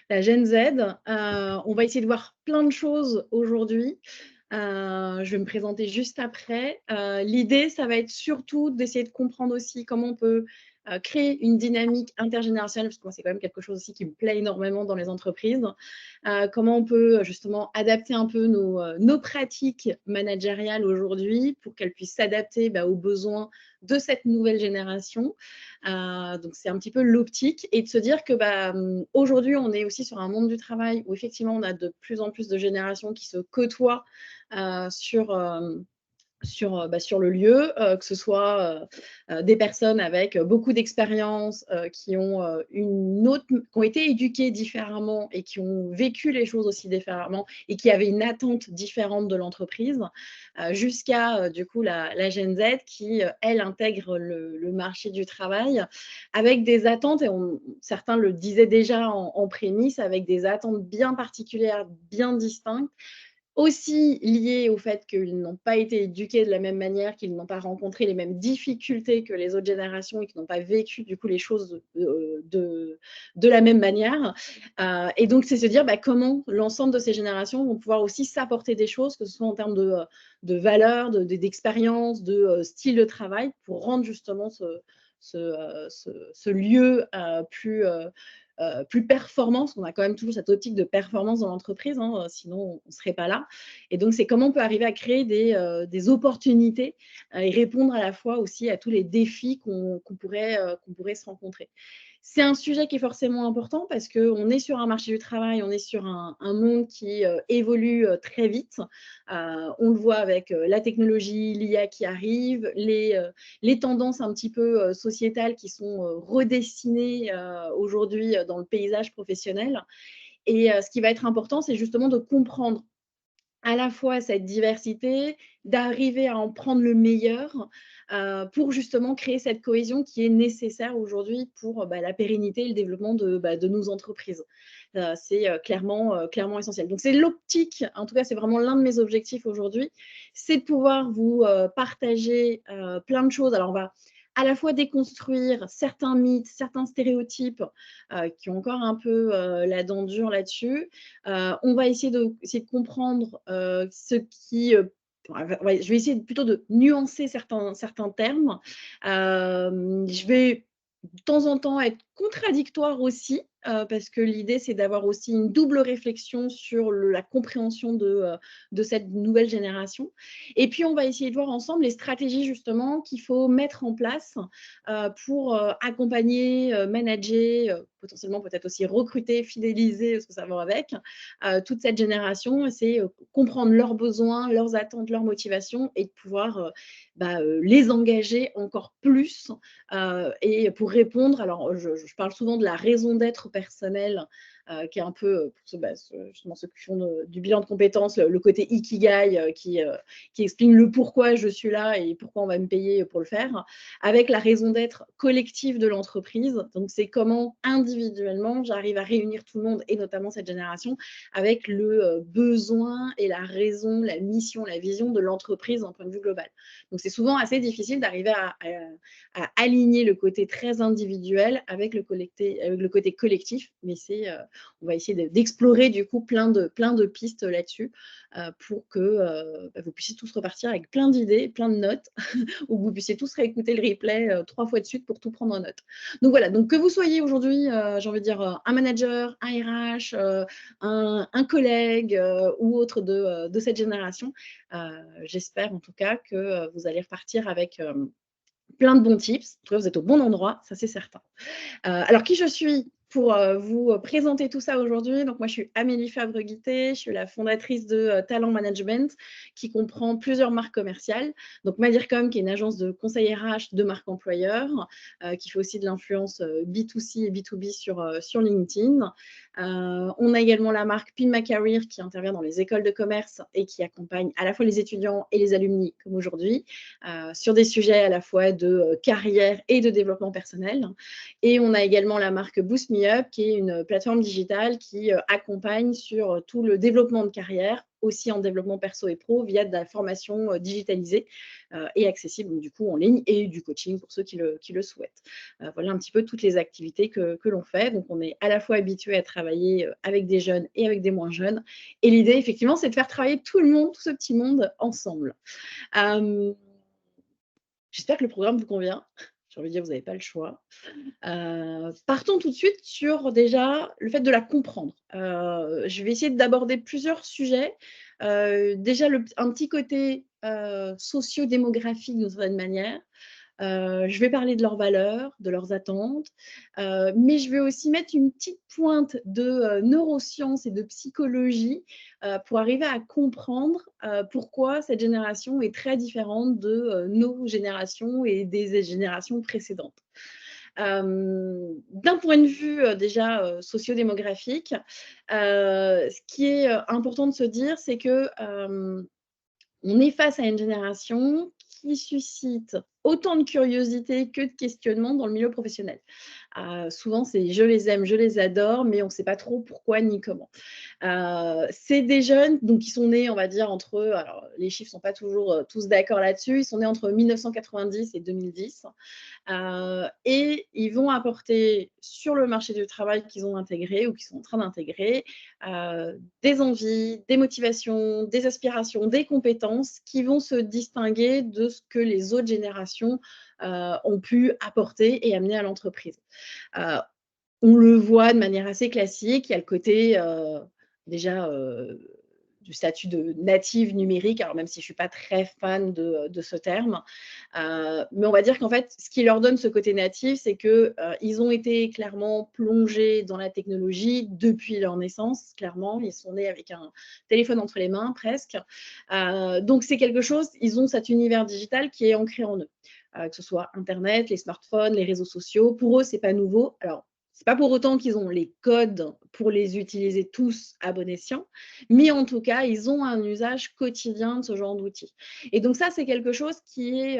la Gen Z. On va essayer de voir plein de choses aujourd'hui. Je vais me présenter juste après. L'idée, ça va être surtout d'essayer de comprendre aussi comment on peut créer une dynamique intergénérationnelle, parce que moi, c'est quand même quelque chose aussi qui me plaît énormément dans les entreprises. Comment on peut justement adapter un peu nos pratiques managériales aujourd'hui pour qu'elles puissent s'adapter aux besoins de cette nouvelle génération. Donc, c'est un petit peu l'optique et de se dire que aujourd'hui, on est aussi sur un monde du travail où effectivement, on a de plus en plus de générations qui se côtoient sur le lieu, que ce soit des personnes avec beaucoup d'expérience, qui ont qui ont été éduquées différemment et qui ont vécu les choses aussi différemment et qui avaient une attente différente de l'entreprise, jusqu'à du coup la Gen Z qui, elle, intègre le marché du travail avec des attentes, et certains le disaient déjà en prémisse, avec des attentes bien particulières, bien distinctes, aussi lié au fait qu'ils n'ont pas été éduqués de la même manière, qu'ils n'ont pas rencontré les mêmes difficultés que les autres générations et qui n'ont pas vécu du coup les choses de la même manière. Et donc, c'est se dire comment l'ensemble de ces générations vont pouvoir aussi s'apporter des choses, que ce soit en termes de valeurs, d'expérience, de style de travail, pour rendre justement ce lieu plus performant, parce qu'on a quand même toujours cette optique de performance dans l'entreprise, hein, sinon on ne serait pas là. Et donc, c'est comment on peut arriver à créer des opportunités et répondre à la fois aussi à tous les défis qu'on pourrait se rencontrer. C'est un sujet qui est forcément important parce qu'on est sur un marché du travail, on est sur un monde qui évolue très vite. On le voit avec la technologie, l'IA qui arrive, les tendances un petit peu sociétales qui sont redessinées aujourd'hui dans le paysage professionnel. Et ce qui va être important, c'est justement de comprendre à la fois cette diversité, d'arriver à en prendre le meilleur pour justement créer cette cohésion qui est nécessaire aujourd'hui pour la pérennité et le développement de nos entreprises. C'est clairement essentiel. Donc, c'est l'optique, en tout cas, c'est vraiment l'un de mes objectifs aujourd'hui, c'est de pouvoir vous partager plein de choses. Alors, on va à la fois déconstruire certains mythes, certains stéréotypes qui ont encore un peu la dent dure là-dessus. On va essayer de comprendre ce qui… je vais essayer plutôt de nuancer certains termes. Je vais de temps en temps être contradictoire aussi, parce que l'idée, c'est d'avoir aussi une double réflexion sur la compréhension de cette nouvelle génération. Et puis, on va essayer de voir ensemble les stratégies justement qu'il faut mettre en place pour accompagner, manager, potentiellement peut-être aussi recruter, fidéliser, ce que ça va avec, toute cette génération. C'est comprendre leurs besoins, leurs attentes, leurs motivations et de pouvoir les engager encore plus et pour répondre. Alors, je parle souvent de la raison d'être personnelle, qui est un peu, pour justement ceux qui font du bilan de compétences, le côté ikigai qui explique le pourquoi je suis là et pourquoi on va me payer pour le faire, avec la raison d'être collective de l'entreprise. Donc, c'est comment individuellement j'arrive à réunir tout le monde et notamment cette génération avec le besoin et la raison, la mission, la vision de l'entreprise d'un point de vue global. Donc, c'est souvent assez difficile d'arriver à aligner le côté très individuel avec le côté collectif, mais on va essayer d'explorer du coup plein de pistes là-dessus pour que vous puissiez tous repartir avec plein d'idées, plein de notes, ou que vous puissiez tous réécouter le replay 3 fois de suite pour tout prendre en note. Donc voilà, donc que vous soyez aujourd'hui, j'ai envie de dire, un manager, un RH, un collègue ou autre de cette génération, j'espère en tout cas que vous allez repartir avec plein de bons tips. En tout cas, vous êtes au bon endroit, ça c'est certain. Alors, qui je suis pour vous présenter tout ça aujourd'hui? Donc, moi, je suis Amélie Fabre-Guité, je suis la fondatrice de Talent Management, qui comprend plusieurs marques commerciales. Donc, Madircom, qui est une agence de conseil RH de marque employeur, qui fait aussi de l'influence B2C et B2B sur LinkedIn. On a également la marque Pin My Career, qui intervient dans les écoles de commerce et qui accompagne à la fois les étudiants et les alumni, comme aujourd'hui, sur des sujets à la fois de carrière et de développement personnel. Et on a également la marque Boost Me SkillingUp, qui est une plateforme digitale qui accompagne sur tout le développement de carrière, aussi en développement perso et pro, via de la formation digitalisée et accessible, donc, du coup, en ligne, et du coaching pour ceux qui le souhaitent. Voilà un petit peu toutes les activités que l'on fait. Donc, on est à la fois habitué à travailler avec des jeunes et avec des moins jeunes. Et l'idée, effectivement, c'est de faire travailler tout le monde, tout ce petit monde, ensemble. J'espère que le programme vous convient. J'ai envie de dire, vous n'avez pas le choix. Partons tout de suite sur déjà le fait de la comprendre. Je vais essayer d'aborder plusieurs sujets. Déjà, un petit côté socio-démographique d'une certaine manière. Je vais parler de leurs valeurs, de leurs attentes, mais je vais aussi mettre une petite pointe de neurosciences et de psychologie pour arriver à comprendre pourquoi cette génération est très différente de nos générations et des générations précédentes. D'un point de vue déjà sociodémographique, ce qui est important de se dire, c'est que on est face à une génération qui suscite autant de curiosité que de questionnement dans le milieu professionnel. Souvent, c'est je les aime, je les adore, mais on ne sait pas trop pourquoi ni comment. C'est des jeunes donc, qui sont nés, on va dire, entre, alors les chiffres ne sont pas toujours tous d'accord là-dessus, ils sont nés entre 1990 et 2010. Et ils vont apporter sur le marché du travail qu'ils ont intégré ou qu'ils sont en train d'intégrer des envies, des motivations, des aspirations, des compétences qui vont se distinguer de ce que les autres générations ont pu apporter et amener à l'entreprise. On le voit de manière assez classique, il y a le côté déjà du statut de native numérique, alors même si je ne suis pas très fan de ce terme. Mais on va dire qu'en fait, ce qui leur donne ce côté natif, c'est qu'ils ont été clairement plongés dans la technologie depuis leur naissance, clairement. Ils sont nés avec un téléphone entre les mains, presque. Donc, c'est quelque chose, ils ont cet univers digital qui est ancré en eux. Que ce soit Internet, les smartphones, les réseaux sociaux. Pour eux, ce n'est pas nouveau. Alors, ce n'est pas pour autant qu'ils ont les codes pour les utiliser tous à bon escient, mais en tout cas, ils ont un usage quotidien de ce genre d'outils. Et donc ça, c'est quelque chose qui est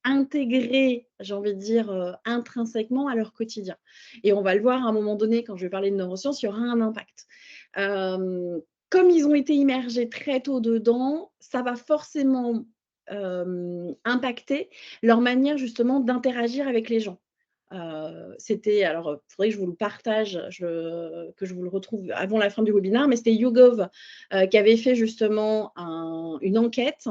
intégré, j'ai envie de dire, intrinsèquement à leur quotidien. Et on va le voir à un moment donné, quand je vais parler de neurosciences, il y aura un impact. Comme ils ont été immergés très tôt dedans, ça va forcément impacter leur manière justement d'interagir avec les gens. C'était, alors, il faudrait que je vous le partage, que je vous le retrouve avant la fin du webinaire, mais c'était YouGov qui avait fait justement une enquête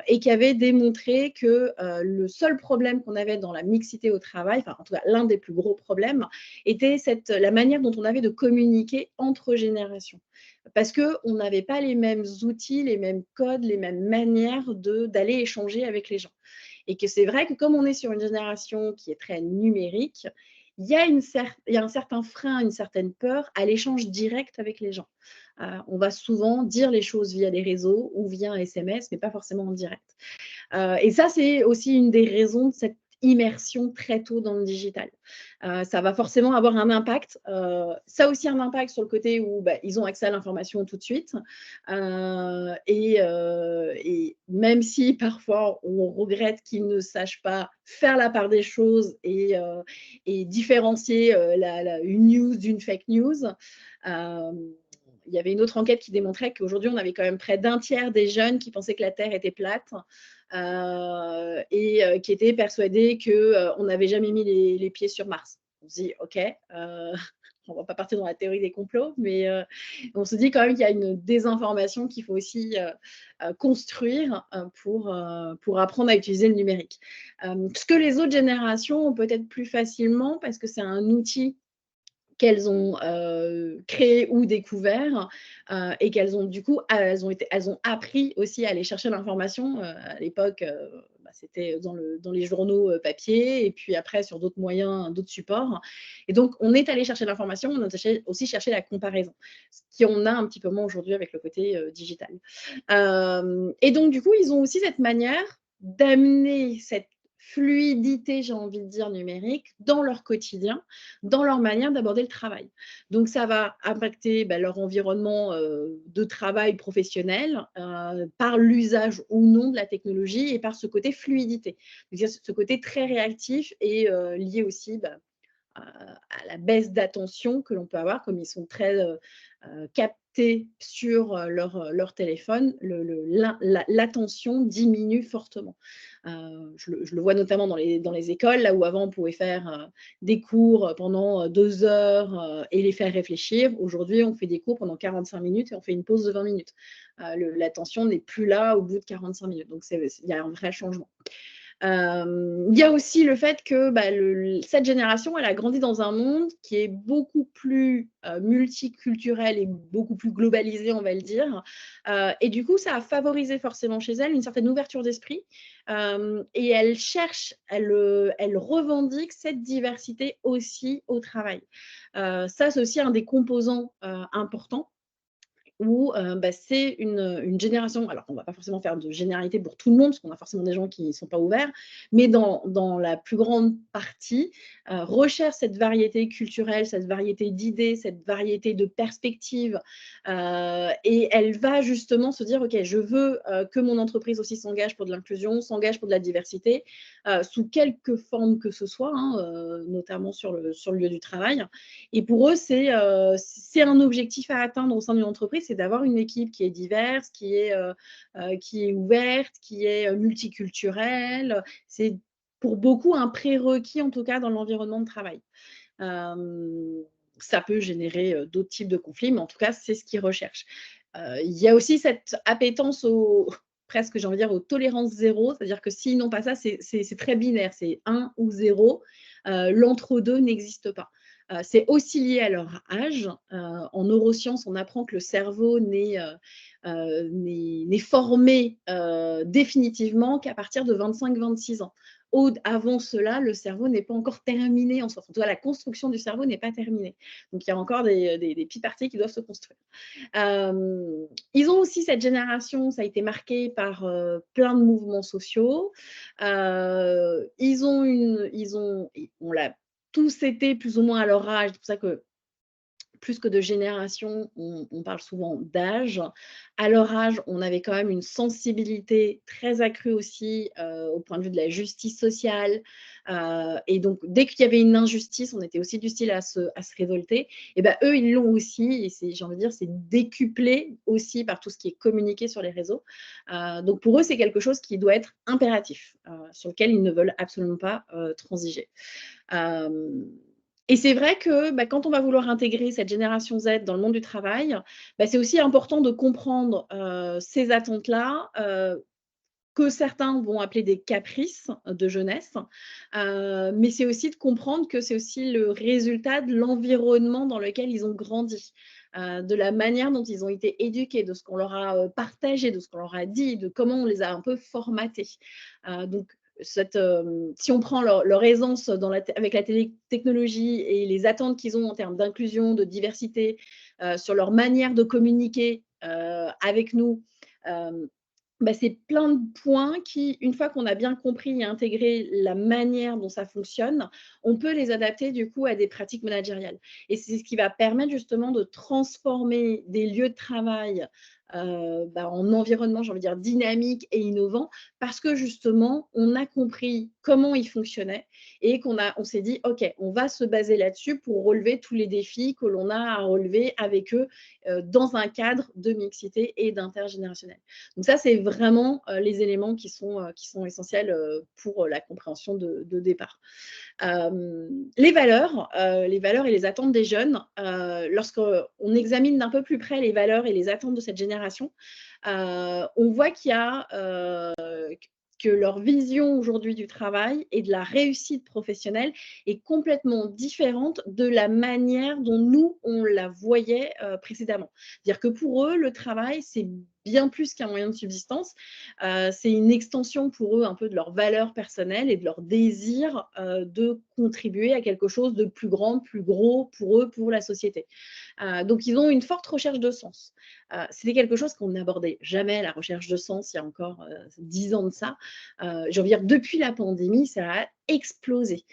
et qui avait démontré que le seul problème qu'on avait dans la mixité au travail, enfin en tout cas l'un des plus gros problèmes, était la manière dont on avait de communiquer entre générations. Parce qu'on n'avait pas les mêmes outils, les mêmes codes, les mêmes manières d'aller échanger avec les gens. Et que c'est vrai que comme on est sur une génération qui est très numérique, il y a un certain frein, une certaine peur à l'échange direct avec les gens. On va souvent dire les choses via les réseaux ou via un SMS, mais pas forcément en direct. Et ça, c'est aussi une des raisons de cette immersion très tôt dans le digital. Ça va forcément avoir un impact. Ça a aussi un impact sur le côté où ils ont accès à l'information tout de suite. Et même si parfois on regrette qu'ils ne sachent pas faire la part des choses et différencier une news d'une fake news, il y avait une autre enquête qui démontrait qu'aujourd'hui, on avait quand même près d'un tiers des jeunes qui pensaient que la Terre était plate et qui étaient persuadés qu'on n'avait jamais mis les pieds sur Mars. On se dit, OK, on ne va pas partir dans la théorie des complots, mais on se dit quand même qu'il y a une désinformation qu'il faut aussi construire pour apprendre à utiliser le numérique. Ce que les autres générations ont peut-être plus facilement, parce que c'est un outil qu'elles ont créé ou découvert et qu'elles ont du coup elles ont appris aussi à aller chercher l'information. À l'époque, c'était dans les journaux papier et puis après sur d'autres moyens, d'autres supports. Et donc on est allé chercher l'information, on a aussi cherché la comparaison, ce qu'on a un petit peu moins aujourd'hui avec le côté digital. Et donc du coup, ils ont aussi cette manière d'amener cette fluidité, j'ai envie de dire, numérique dans leur quotidien, dans leur manière d'aborder le travail. Donc, ça va impacter leur environnement de travail professionnel par l'usage ou non de la technologie et par ce côté fluidité. Donc, ce côté très réactif et lié aussi à la baisse d'attention que l'on peut avoir, comme ils sont très captés sur leur téléphone, l'attention diminue fortement. Je le vois notamment dans les écoles, là où avant on pouvait faire des cours pendant 2 heures et les faire réfléchir. Aujourd'hui, on fait des cours pendant 45 minutes et on fait une pause de 20 minutes. L'attention n'est plus là au bout de 45 minutes. Donc, il y a un vrai changement. Il y a aussi le fait que cette génération, elle a grandi dans un monde qui est beaucoup plus multiculturel et beaucoup plus globalisé, on va le dire. Et du coup, ça a favorisé forcément chez elle une certaine ouverture d'esprit. Et elle cherche, elle revendique cette diversité aussi au travail. Ça, c'est aussi un des composants importants où c'est une génération, alors on ne va pas forcément faire de généralité pour tout le monde, parce qu'on a forcément des gens qui ne sont pas ouverts, mais dans la plus grande partie, recherche cette variété culturelle, cette variété d'idées, cette variété de perspectives, et elle va justement se dire, OK, je veux que mon entreprise aussi s'engage pour de l'inclusion, s'engage pour de la diversité, sous quelque forme que ce soit, hein, notamment sur le lieu du travail. Et pour eux, c'est un objectif à atteindre au sein d'une entreprise, c'est d'avoir une équipe qui est diverse, qui est ouverte, qui est multiculturelle. C'est pour beaucoup un prérequis, en tout cas, dans l'environnement de travail. Ça peut générer d'autres types de conflits, mais en tout cas, c'est ce qu'ils recherchent. Il y a aussi cette appétence presque, j'ai envie de dire, aux tolérances zéro, c'est-à-dire que s'ils n'ont pas ça, c'est très binaire, c'est 1 ou 0. L'entre-deux n'existe pas. C'est aussi lié à leur âge. En neurosciences, on apprend que le cerveau n'est formé définitivement qu'à partir de 25-26 ans. Avant cela, le cerveau n'est pas encore terminé en soi. En tout cas, la construction du cerveau n'est pas terminée. Donc, il y a encore des petites parties qui doivent se construire. Ils ont aussi, cette génération, ça a été marqué par plein de mouvements sociaux. On l'a tous été plus ou moins à leur âge. C'est pour ça que plus que de génération, on parle souvent d'âge. À leur âge, on avait quand même une sensibilité très accrue aussi au point de vue de la justice sociale. Et donc, dès qu'il y avait une injustice, on était aussi du style à se révolter. Et ben, eux, ils l'ont aussi. Et j'ai envie de dire, c'est décuplé aussi par tout ce qui est communiqué sur les réseaux. Donc, pour eux, c'est quelque chose qui doit être impératif, sur lequel ils ne veulent absolument pas transiger. Et c'est vrai que quand on va vouloir intégrer cette génération Z dans le monde du travail, c'est aussi important de comprendre ces attentes-là, que certains vont appeler des caprices de jeunesse, mais c'est aussi de comprendre que c'est aussi le résultat de l'environnement dans lequel ils ont grandi, de la manière dont ils ont été éduqués, de ce qu'on leur a partagé, de ce qu'on leur a dit, de comment on les a un peu formatés. Donc, si on prend leur aisance avec la technologie et les attentes qu'ils ont en termes d'inclusion, de diversité, sur leur manière de communiquer avec nous, c'est plein de points qui, une fois qu'on a bien compris et intégré la manière dont ça fonctionne, on peut les adapter du coup à des pratiques managériales. Et c'est ce qui va permettre justement de transformer des lieux de travail en environnement, j'ai envie de dire, dynamique et innovant, parce que justement, on a compris comment ils fonctionnaient et on s'est dit, OK, on va se baser là-dessus pour relever tous les défis que l'on a à relever avec eux dans un cadre de mixité et d'intergénérationnel. Donc ça, c'est vraiment les éléments qui sont essentiels pour la compréhension de départ. Les valeurs et les attentes des jeunes, lorsqu'on examine d'un peu plus près les valeurs et les attentes de cette génération, on voit qu'il y a que leur vision aujourd'hui du travail et de la réussite professionnelle est complètement différente de la manière dont nous, on la voyait précédemment. C'est-à-dire que pour eux, le travail, c'est bien plus qu'un moyen de subsistance. C'est une extension pour eux un peu de leurs valeurs personnelles et de leur désir de contribuer à quelque chose de plus grand, plus gros pour eux, pour la société. Donc, ils ont une forte recherche de sens. C'était quelque chose qu'on n'abordait jamais, la recherche de sens, il y a encore 10 ans de ça. J'ai envie de dire, depuis la pandémie, ça a explosé.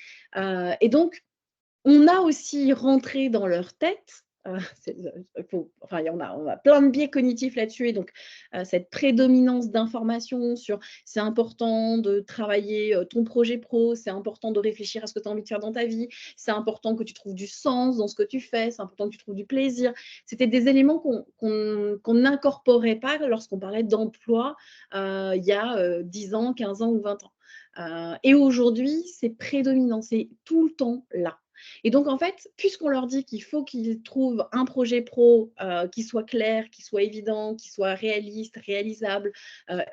Et donc, on a aussi rentré dans leur tête Enfin, on a plein de biais cognitifs là-dessus et donc cette prédominance d'informations sur c'est important de travailler, ton projet pro, c'est important de réfléchir à ce que tu as envie de faire dans ta vie, c'est important que tu trouves du sens dans ce que tu fais, c'est important que tu trouves du plaisir. C'était des éléments qu'on n'incorporait pas lorsqu'on parlait d'emploi, il y a, 10 ans, 15 ans ou 20 ans. Et aujourd'hui, c'est prédominant, c'est tout le temps là. Et donc, en fait, puisqu'on leur dit qu'il faut qu'ils trouvent un projet pro qui soit clair, qui soit évident, qui soit réaliste, réalisable,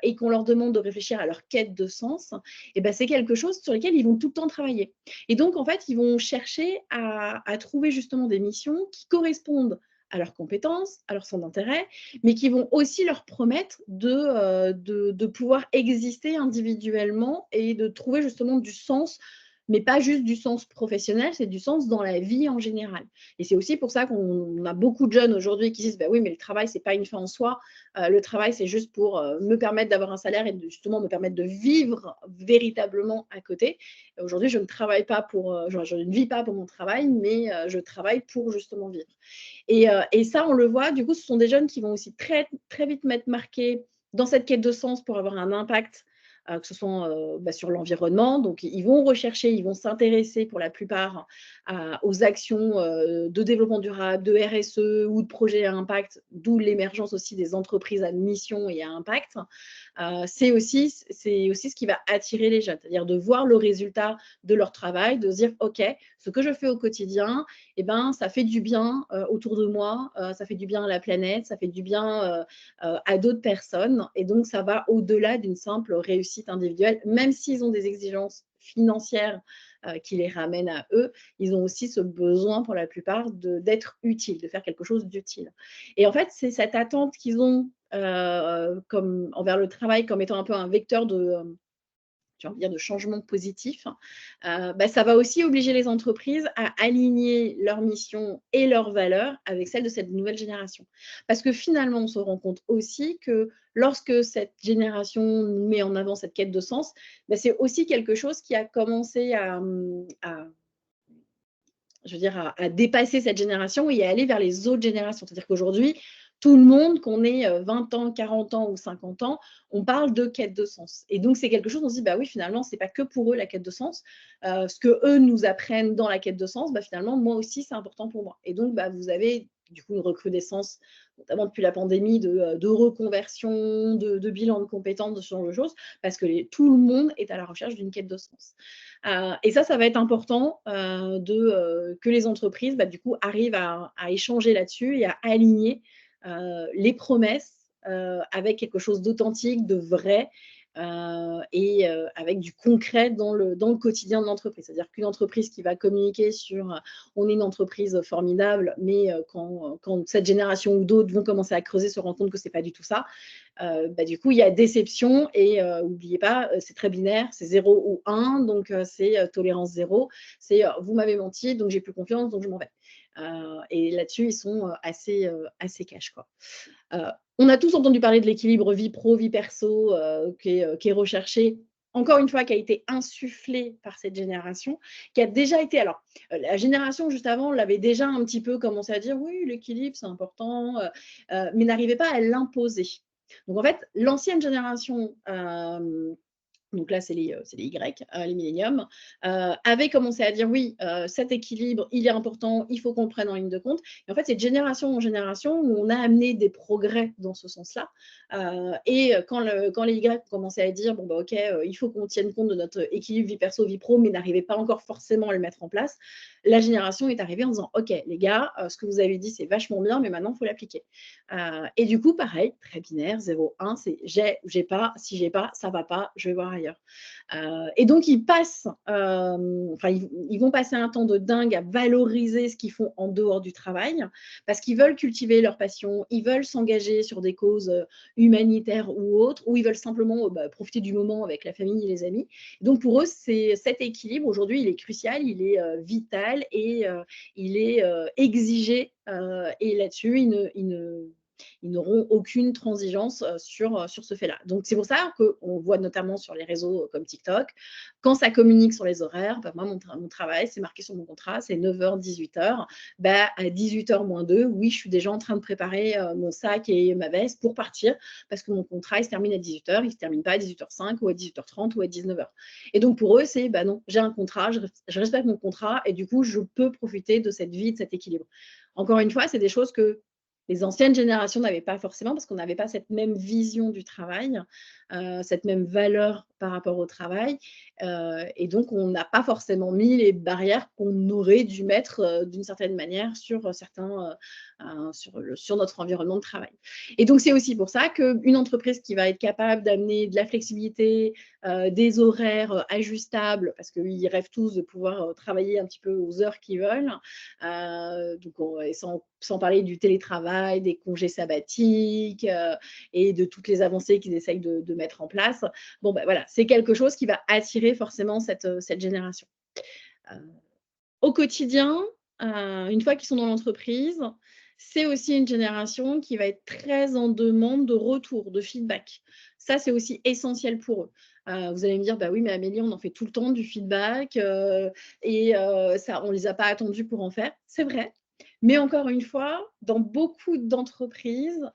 et qu'on leur demande de réfléchir à leur quête de sens, et ben, c'est quelque chose sur lequel ils vont tout le temps travailler. Et donc, en fait, ils vont chercher à trouver justement des missions qui correspondent à leurs compétences, à leur centre d'intérêt, mais qui vont aussi leur promettre de pouvoir exister individuellement et de trouver justement du sens, mais pas juste du sens professionnel, c'est du sens dans la vie en général. Et c'est aussi pour ça qu'on a beaucoup de jeunes aujourd'hui qui disent bah oui, mais le travail, c'est pas une fin en soi. Le travail, c'est juste pour me permettre d'avoir un salaire et justement me permettre de vivre véritablement à côté. Aujourd'hui, je ne travaille pas pour, je ne vis pas pour mon travail, mais je travaille pour justement vivre. Et ça, on le voit, du coup, ce sont des jeunes qui vont aussi très, très vite m'être marqués dans cette quête de sens pour avoir un impact, que ce soit sur l'environnement. Donc, ils vont rechercher, ils vont s'intéresser pour la plupart aux actions de développement durable, de RSE ou de projets à impact, d'où l'émergence aussi des entreprises à mission et à impact. C'est aussi ce qui va attirer les jeunes, c'est-à-dire de voir le résultat de leur travail, de se dire, OK, ce que je fais au quotidien, eh ben, ça fait du bien autour de moi, ça fait du bien à la planète, ça fait du bien à d'autres personnes. Et donc, ça va au-delà d'une simple réussite individuelle, même s'ils ont des exigences financières qui les ramènent à eux, ils ont aussi ce besoin pour la plupart d'être utiles, de faire quelque chose d'utile. Et en fait, c'est cette attente qu'ils ont comme, envers le travail comme étant un peu un vecteur j'ai envie de dire de changement positif, ça va aussi obliger les entreprises à aligner leurs missions et leurs valeurs avec celles de cette nouvelle génération. Parce que finalement, on se rend compte aussi que lorsque cette génération nous met en avant cette quête de sens, c'est aussi quelque chose qui a commencé je veux dire, à dépasser cette génération et à aller vers les autres générations. C'est-à-dire qu'aujourd'hui, tout le monde, qu'on ait 20 ans, 40 ans ou 50 ans, on parle de quête de sens. Et donc, c'est quelque chose, on se dit, bah oui, finalement, c'est pas que pour eux la quête de sens. Ce que eux nous apprennent dans la quête de sens, finalement, moi aussi, c'est important pour moi. Et donc, vous avez du coup une recrudescence, notamment depuis la pandémie, de reconversion, de bilan de compétences, de ce genre de choses, parce que tout le monde est à la recherche d'une quête de sens. Et ça va être important que les entreprises, du coup, arrivent à échanger là-dessus et à aligner les promesses avec quelque chose d'authentique, de vrai, et avec du concret dans le quotidien de l'entreprise. C'est-à-dire qu'une entreprise qui va communiquer sur on est une entreprise formidable, mais quand cette génération ou d'autres vont commencer à creuser, se rendre compte que ce n'est pas du tout ça, du coup, il y a déception et n'oubliez pas, c'est très binaire, c'est 0 ou 1, donc c'est tolérance 0. C'est vous m'avez menti, donc j'ai plus confiance, donc je m'en vais. Et là-dessus, ils sont assez cash, quoi. On a tous entendu parler de l'équilibre vie pro, vie perso, qui est recherché, encore une fois, qui a été insufflé par cette génération, qui a déjà été. Alors, la génération juste avant l'avait déjà un petit peu commencé à dire oui, l'équilibre, c'est important, mais n'arrivait pas à l'imposer. Donc, en fait, l'ancienne génération, donc là, c'est les Y, les milléniums, avaient commencé à dire oui, cet équilibre, il est important, il faut qu'on le prenne en ligne de compte. Et en fait, c'est de génération en génération où on a amené des progrès dans ce sens-là. Et quand les Y ont commencé à dire bon, ok, il faut qu'on tienne compte de notre équilibre vie perso, vie pro, mais n'arrivait pas encore forcément à le mettre en place, la génération est arrivée en disant ok, les gars, ce que vous avez dit, c'est vachement bien, mais maintenant, il faut l'appliquer. Et du coup, pareil, très binaire, 0-1, c'est j'ai pas, si j'ai pas, ça va pas, je vais voir ailleurs. Et donc, ils vont passer un temps de dingue à valoriser ce qu'ils font en dehors du travail, parce qu'ils veulent cultiver leur passion, ils veulent s'engager sur des causes humanitaires ou autres, ou ils veulent simplement profiter du moment avec la famille et les amis. Donc, pour eux, cet équilibre, aujourd'hui, il est crucial, il est vital et il est exigé. Et là-dessus, Ils n'auront aucune transigence sur ce fait-là. Donc, c'est pour ça qu'on voit notamment sur les réseaux comme TikTok, quand ça communique sur les horaires, bah, moi, mon travail, c'est marqué sur mon contrat, c'est 9h, 18h. Bah, à 18h moins 2, oui, je suis déjà en train de préparer mon sac et ma veste pour partir parce que mon contrat, il se termine à 18h, il ne se termine pas à 18h05 ou à 18h30 ou à 19h. Et donc, pour eux, c'est, bah non, j'ai un contrat, je respecte mon contrat et du coup, je peux profiter de cette vie, de cet équilibre. Encore une fois, c'est des choses que les anciennes générations n'avaient pas forcément parce qu'on n'avait pas cette même vision du travail, cette même valeur par rapport au travail. Et donc, on n'a pas forcément mis les barrières qu'on aurait dû mettre d'une certaine manière sur sur notre environnement de travail. Et donc, c'est aussi pour ça qu'une entreprise qui va être capable d'amener de la flexibilité, des horaires ajustables, parce qu'ils rêvent tous de pouvoir travailler un petit peu aux heures qu'ils veulent, et sans parler du télétravail, des congés sabbatiques et de toutes les avancées qu'ils essayent de mettre en place. Bon, ben voilà, c'est quelque chose qui va attirer forcément cette génération. Au quotidien, une fois qu'ils sont dans l'entreprise, c'est aussi une génération qui va être très en demande de retour, de feedback. Ça, c'est aussi essentiel pour eux. Vous allez me dire: «Bah oui, mais Amélie, on en fait tout le temps du feedback, ça, on les a pas attendus pour en faire». C'est vrai, mais encore une fois, dans beaucoup d'entreprises,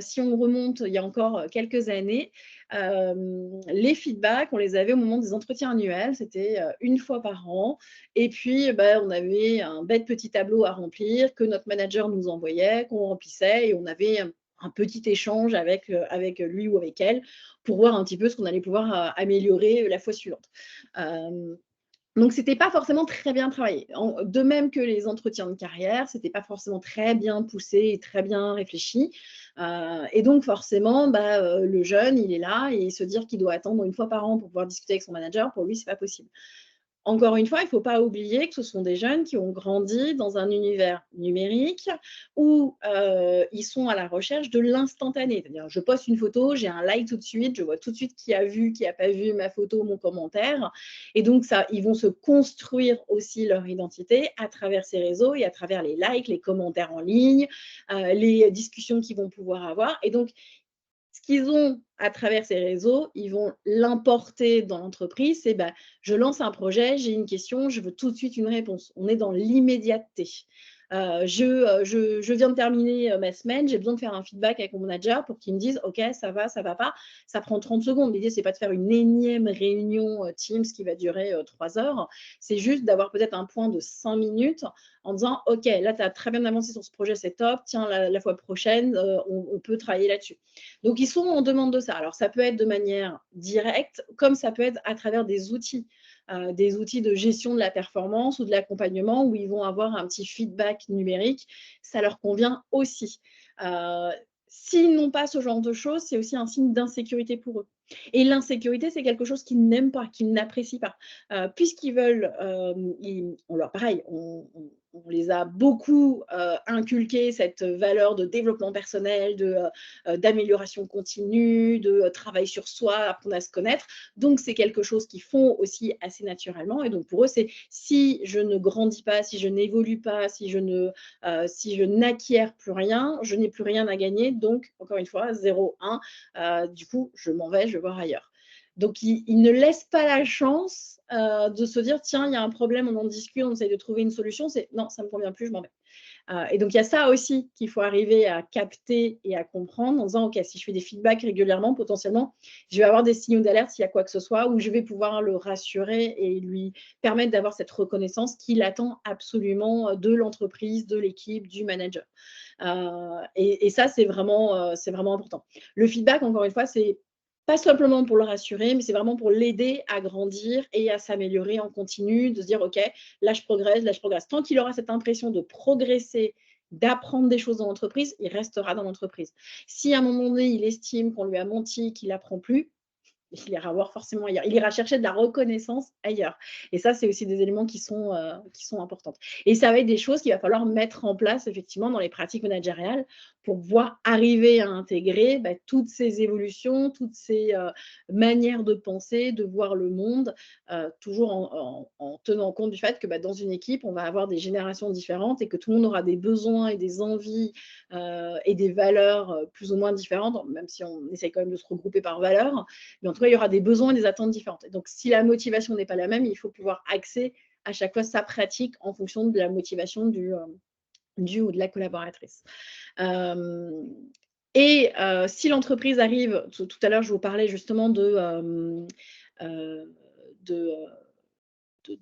si on remonte il y a encore quelques années, les feedbacks, on les avait au moment des entretiens annuels. C'était, 1 fois par an et puis, bah, on avait un bête petit tableau à remplir que notre manager nous envoyait, qu'on remplissait et on avait un petit échange avec lui ou avec elle pour voir un petit peu ce qu'on allait pouvoir, améliorer, la fois suivante. Hem Donc, c'était pas forcément très bien travaillé. De même que les entretiens de carrière, c'était pas forcément très bien poussé et très bien réfléchi. Et donc, forcément, bah, le jeune, il est là et se dire qu'il doit attendre 1 fois par an pour pouvoir discuter avec son manager, pour lui, c'est pas possible. Encore une fois, il ne faut pas oublier que ce sont des jeunes qui ont grandi dans un univers numérique où, ils sont à la recherche de l'instantané. C'est-à-dire, je poste une photo, j'ai un like tout de suite, je vois tout de suite qui a vu, qui n'a pas vu ma photo, mon commentaire et donc ça, ils vont se construire aussi leur identité à travers ces réseaux et à travers les likes, les commentaires en ligne, les discussions qu'ils vont pouvoir avoir et donc ce qu'ils ont à travers ces réseaux, ils vont l'importer dans l'entreprise. C'est, bah, je lance un projet, j'ai une question, je veux tout de suite une réponse. On est dans l'immédiateté. Je viens de terminer ma semaine, j'ai besoin de faire un feedback avec mon manager pour qu'il me dise, OK, ça va pas. Ça prend 30 secondes. L'idée, c'est pas de faire une énième réunion Teams qui va durer 3 heures. C'est juste d'avoir peut-être un point de 5 minutes en disant, OK, là, tu as très bien avancé sur ce projet, c'est top. Tiens, la fois prochaine, on peut travailler là-dessus. Donc, ils sont en demande de ça. Alors, ça peut être de manière directe, comme ça peut être à travers des outils de gestion de la performance ou de l'accompagnement où ils vont avoir un petit feedback numérique. Ça leur convient aussi. Euh, S'ils n'ont pas ce genre de choses, c'est aussi un signe d'insécurité pour eux. Et l'insécurité, c'est quelque chose qu'ils n'aiment pas, qu'ils n'apprécient pas. Puisqu'ils veulent, on leur, pareil, on les a beaucoup inculqué cette valeur de développement personnel, d'amélioration continue, de travail sur soi, apprendre à se connaître. Donc, c'est quelque chose qu'ils font aussi assez naturellement. Et donc, pour eux, c'est si je ne grandis pas, si je n'évolue pas, si je n'acquiers plus rien, je n'ai plus rien à gagner. Donc, encore une fois, 0, 1. Du coup, je m'en vais, je vais voir ailleurs. Donc, ils ne laissent pas la chance de se dire, tiens, il y a un problème, on en discute, on essaye de trouver une solution. C'est non, ça ne me convient plus, je m'en vais. Et donc, il y a ça aussi qu'il faut arriver à capter et à comprendre en disant, OK, si je fais des feedbacks régulièrement, potentiellement, je vais avoir des signaux d'alerte s'il y a quoi que ce soit, ou je vais pouvoir le rassurer et lui permettre d'avoir cette reconnaissance qu'il attend absolument de l'entreprise, de l'équipe, du manager. Et ça, c'est vraiment important. Le feedback, encore une fois, c'est pas simplement pour le rassurer, mais c'est vraiment pour l'aider à grandir et à s'améliorer en continu, de se dire, OK, là, je progresse, là, je progresse. Tant qu'il aura cette impression de progresser, d'apprendre des choses dans l'entreprise, il restera dans l'entreprise. Si à un moment donné, il estime qu'on lui a menti, qu'il n'apprend plus, il ira voir forcément ailleurs. Il ira chercher de la reconnaissance ailleurs. Et ça, c'est aussi des éléments qui sont importants. Et ça va être des choses qu'il va falloir mettre en place effectivement dans les pratiques managériales pour pouvoir arriver à intégrer toutes ces évolutions, toutes ces manières de penser, de voir le monde, toujours en tenant compte du fait que dans une équipe, on va avoir des générations différentes et que tout le monde aura des besoins et des envies et des valeurs plus ou moins différentes, même si on essaie quand même de se regrouper par valeurs. Mais en tout cas, il y aura des besoins et des attentes différentes. Et donc, si la motivation n'est pas la même, il faut pouvoir axer à chaque fois sa pratique en fonction de la motivation du ou de la collaboratrice. Si l'entreprise arrive, tout à l'heure, je vous parlais justement de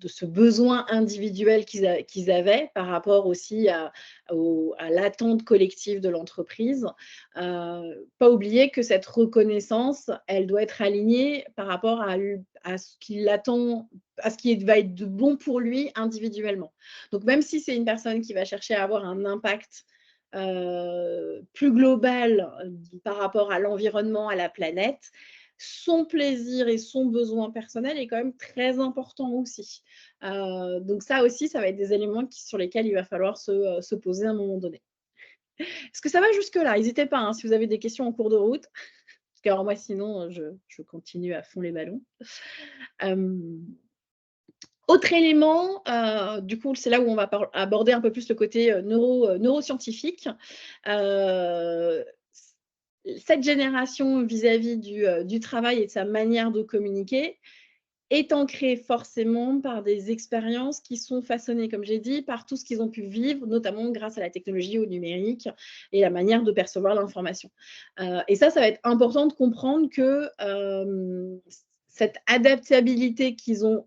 ce besoin individuel qu'ils avaient par rapport aussi à l'attente collective de l'entreprise. Pas oublier que cette reconnaissance, elle doit être alignée par rapport à ce qu'il attend, à ce qui va être de bon pour lui individuellement. Donc même si c'est une personne qui va chercher à avoir un impact plus global par rapport à l'environnement, à la planète, son plaisir et son besoin personnel est quand même très important aussi. Donc ça aussi, ça va être des éléments sur lesquels il va falloir se poser à un moment donné. Est-ce que ça va jusque-là? N'hésitez pas, hein, si vous avez des questions en cours de route, parce que alors moi sinon, je continue à fond les ballons. Autre élément, du coup, c'est là où on va aborder un peu plus le côté neuroscientifique. Cette génération vis-à-vis du travail et de sa manière de communiquer est ancrée forcément par des expériences qui sont façonnées, comme j'ai dit, par tout ce qu'ils ont pu vivre, notamment grâce à la technologie, au numérique et la manière de percevoir l'information. Et ça va être important de comprendre que cette adaptabilité qu'ils ont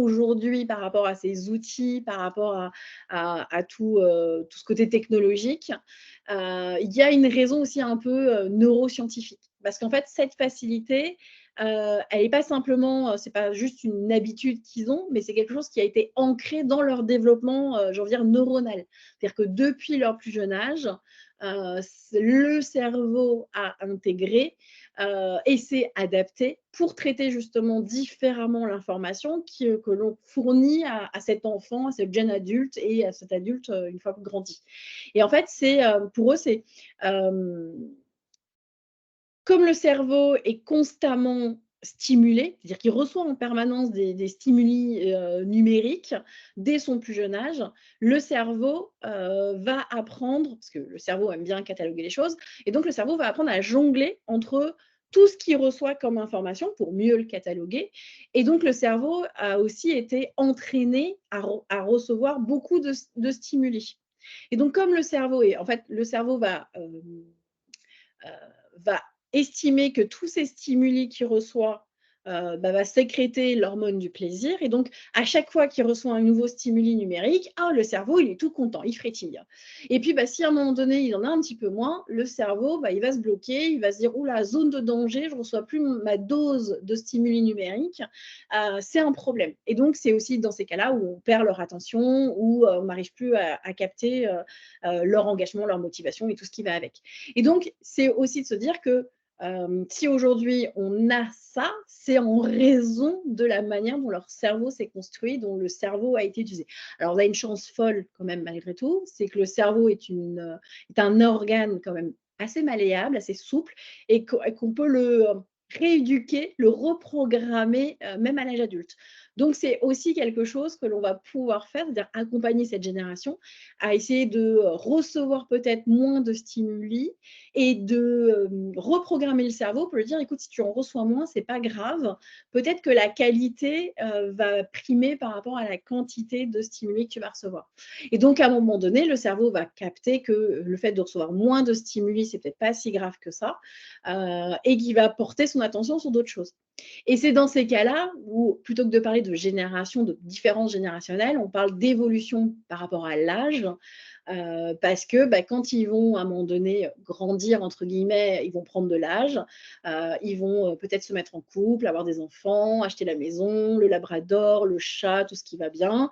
aujourd'hui par rapport à ces outils, par rapport à tout ce côté technologique, il y a une raison aussi un peu neuroscientifique. Parce qu'en fait, cette facilité, elle n'est pas simplement, c'est pas juste une habitude qu'ils ont, mais c'est quelque chose qui a été ancré dans leur développement, j'ai envie de dire neuronal. C'est-à-dire que depuis leur plus jeune âge, le cerveau a intégré et s'est adapté pour traiter justement différemment l'information que l'on fournit à cet enfant, à ce jeune adulte et à cet adulte une fois grandi. Et en fait, pour eux, c'est comme le cerveau est constamment stimulé, c'est-à-dire qu'il reçoit en permanence des stimuli numériques dès son plus jeune âge, le cerveau va apprendre, parce que le cerveau aime bien cataloguer les choses, et donc le cerveau va apprendre à jongler entre tout ce qu'il reçoit comme information pour mieux le cataloguer. Et donc le cerveau a aussi été entraîné à recevoir beaucoup de stimuli. Et donc comme le cerveau va estimer que tous ces stimuli qu'il reçoit va sécréter l'hormone du plaisir. Et donc, à chaque fois qu'il reçoit un nouveau stimuli numérique, le cerveau, il est tout content, il frétille. Et puis, si à un moment donné, il en a un petit peu moins, le cerveau, il va se bloquer, il va se dire, oula, zone de danger, je ne reçois plus ma dose de stimuli numérique, c'est un problème. Et donc, c'est aussi dans ces cas-là où on perd leur attention, où on n'arrive plus à capter leur engagement, leur motivation et tout ce qui va avec. Et donc, c'est aussi de se dire que si aujourd'hui on a ça, c'est en raison de la manière dont leur cerveau s'est construit, dont le cerveau a été utilisé. Alors, on a une chance folle quand même malgré tout, c'est que le cerveau est un organe quand même assez malléable, assez souple, et qu'on peut le rééduquer, le reprogrammer même à l'âge adulte. Donc, c'est aussi quelque chose que l'on va pouvoir faire, c'est-à-dire accompagner cette génération à essayer de recevoir peut-être moins de stimuli et de reprogrammer le cerveau pour lui dire, écoute, si tu en reçois moins, c'est pas grave. Peut-être que la qualité va primer par rapport à la quantité de stimuli que tu vas recevoir. Et donc, à un moment donné, le cerveau va capter que le fait de recevoir moins de stimuli, c'est peut-être pas si grave que ça, et qu'il va porter son attention sur d'autres choses. Et c'est dans ces cas-là où, plutôt que de parler de génération, de différences générationnelles, on parle d'évolution par rapport à l'âge, parce que quand ils vont à un moment donné grandir, entre guillemets, ils vont prendre de l'âge, ils vont peut-être se mettre en couple, avoir des enfants, acheter la maison, le labrador, le chat, tout ce qui va bien.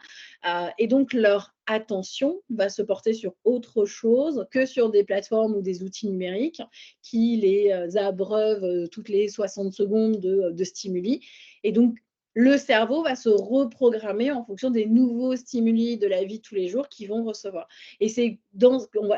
Et donc leur attention va se porter sur autre chose que sur des plateformes ou des outils numériques qui les abreuvent toutes les 60 secondes de stimuli. Et donc, le cerveau va se reprogrammer en fonction des nouveaux stimuli de la vie de tous les jours qu'ils vont recevoir. Et c'est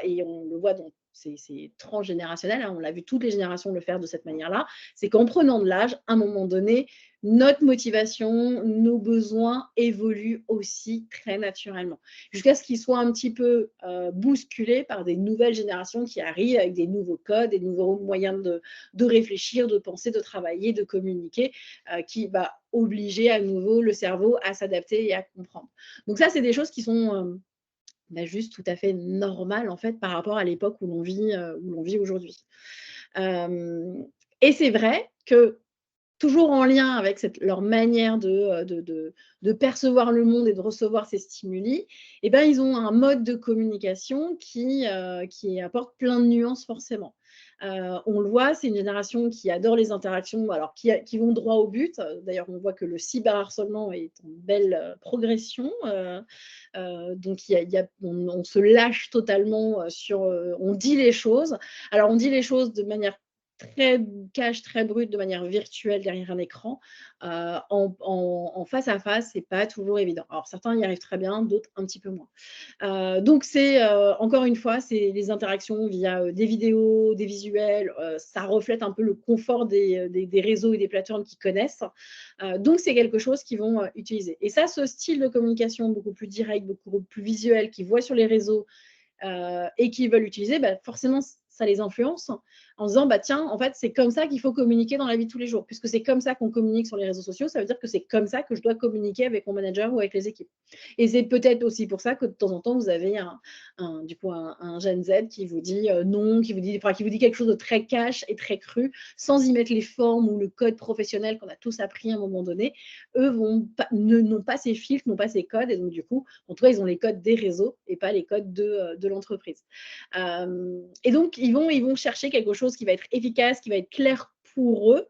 et on le voit dans c'est transgénérationnel, hein, on l'a vu toutes les générations le faire de cette manière-là, c'est qu'en prenant de l'âge, à un moment donné, notre motivation, nos besoins évoluent aussi très naturellement, jusqu'à ce qu'ils soient un petit peu bousculés par des nouvelles générations qui arrivent avec des nouveaux codes, des nouveaux moyens de réfléchir, de penser, de travailler, de communiquer, qui va obliger à nouveau le cerveau à s'adapter et à comprendre. Donc ça, c'est des choses qui sont juste tout à fait normales en fait par rapport à l'époque où l'on vit aujourd'hui. Et c'est vrai que toujours en lien avec leur manière de percevoir le monde et de recevoir ces stimuli, eh ben, ils ont un mode de communication qui apporte plein de nuances forcément. On le voit, c'est une génération qui adore les interactions, alors qui vont droit au but. D'ailleurs, on voit que le cyberharcèlement est en belle progression. Donc, on se lâche totalement on dit les choses. Alors, on dit les choses de manière très cash, très brute, de manière virtuelle derrière un écran. En face à face, c'est pas toujours évident. Alors certains y arrivent très bien, d'autres un petit peu moins. Donc c'est, encore une fois, c'est les interactions via, des vidéos, des visuels, ça reflète un peu le confort des réseaux et des plateformes qu'ils connaissent. Donc c'est quelque chose qu'ils vont, utiliser. Et ça, ce style de communication beaucoup plus direct, beaucoup plus visuel, qu'ils voient sur les réseaux, et qu'ils veulent utiliser, bah, forcément, ça les influence en disant, bah, tiens, en fait, c'est comme ça qu'il faut communiquer dans la vie de tous les jours. Puisque c'est comme ça qu'on communique sur les réseaux sociaux, ça veut dire que c'est comme ça que je dois communiquer avec mon manager ou avec les équipes. Et c'est peut-être aussi pour ça que de temps en temps, vous avez du coup, un Gen Z qui vous dit non, qui vous dit quelque chose de très cash et très cru, sans y mettre les formes ou le code professionnel qu'on a tous appris à un moment donné. Eux n'ont pas ces filtres, n'ont pas ces codes, et donc du coup, en tout cas, ils ont les codes des réseaux et pas les codes de l'entreprise. Et donc, ils vont chercher quelque chose qui va être efficace, qui va être clair pour eux.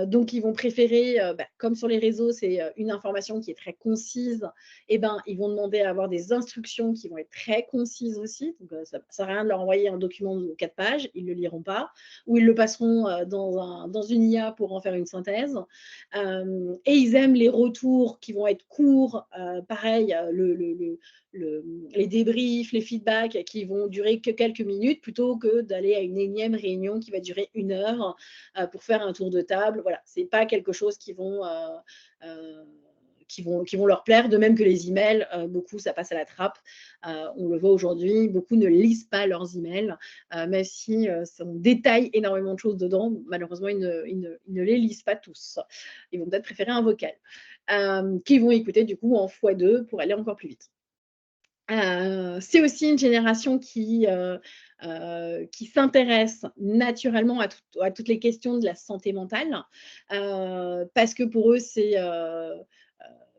Donc, ils vont préférer, comme sur les réseaux, c'est une information qui est très concise, et ben, ils vont demander à avoir des instructions qui vont être très concises aussi. Donc, ça ne sert à rien de leur envoyer un document de 4 pages, ils ne le liront pas, ou ils le passeront dans une IA pour en faire une synthèse. Et ils aiment les retours qui vont être courts, pareil, les débriefs, les feedbacks qui vont durer que quelques minutes plutôt que d'aller à une énième réunion qui va durer 1 heure pour faire un tour de table. Voilà, c'est pas quelque chose qui vont leur plaire, de même que les emails, beaucoup ça passe à la trappe. On le voit aujourd'hui, beaucoup ne lisent pas leurs emails, même si on détaille énormément de choses dedans. Malheureusement, ils ne les lisent pas tous. Ils vont peut-être préférer un vocal, qu'ils vont écouter du coup en x2 pour aller encore plus vite. C'est aussi une génération qui s'intéresse naturellement à toutes les questions de la santé mentale, parce que pour eux,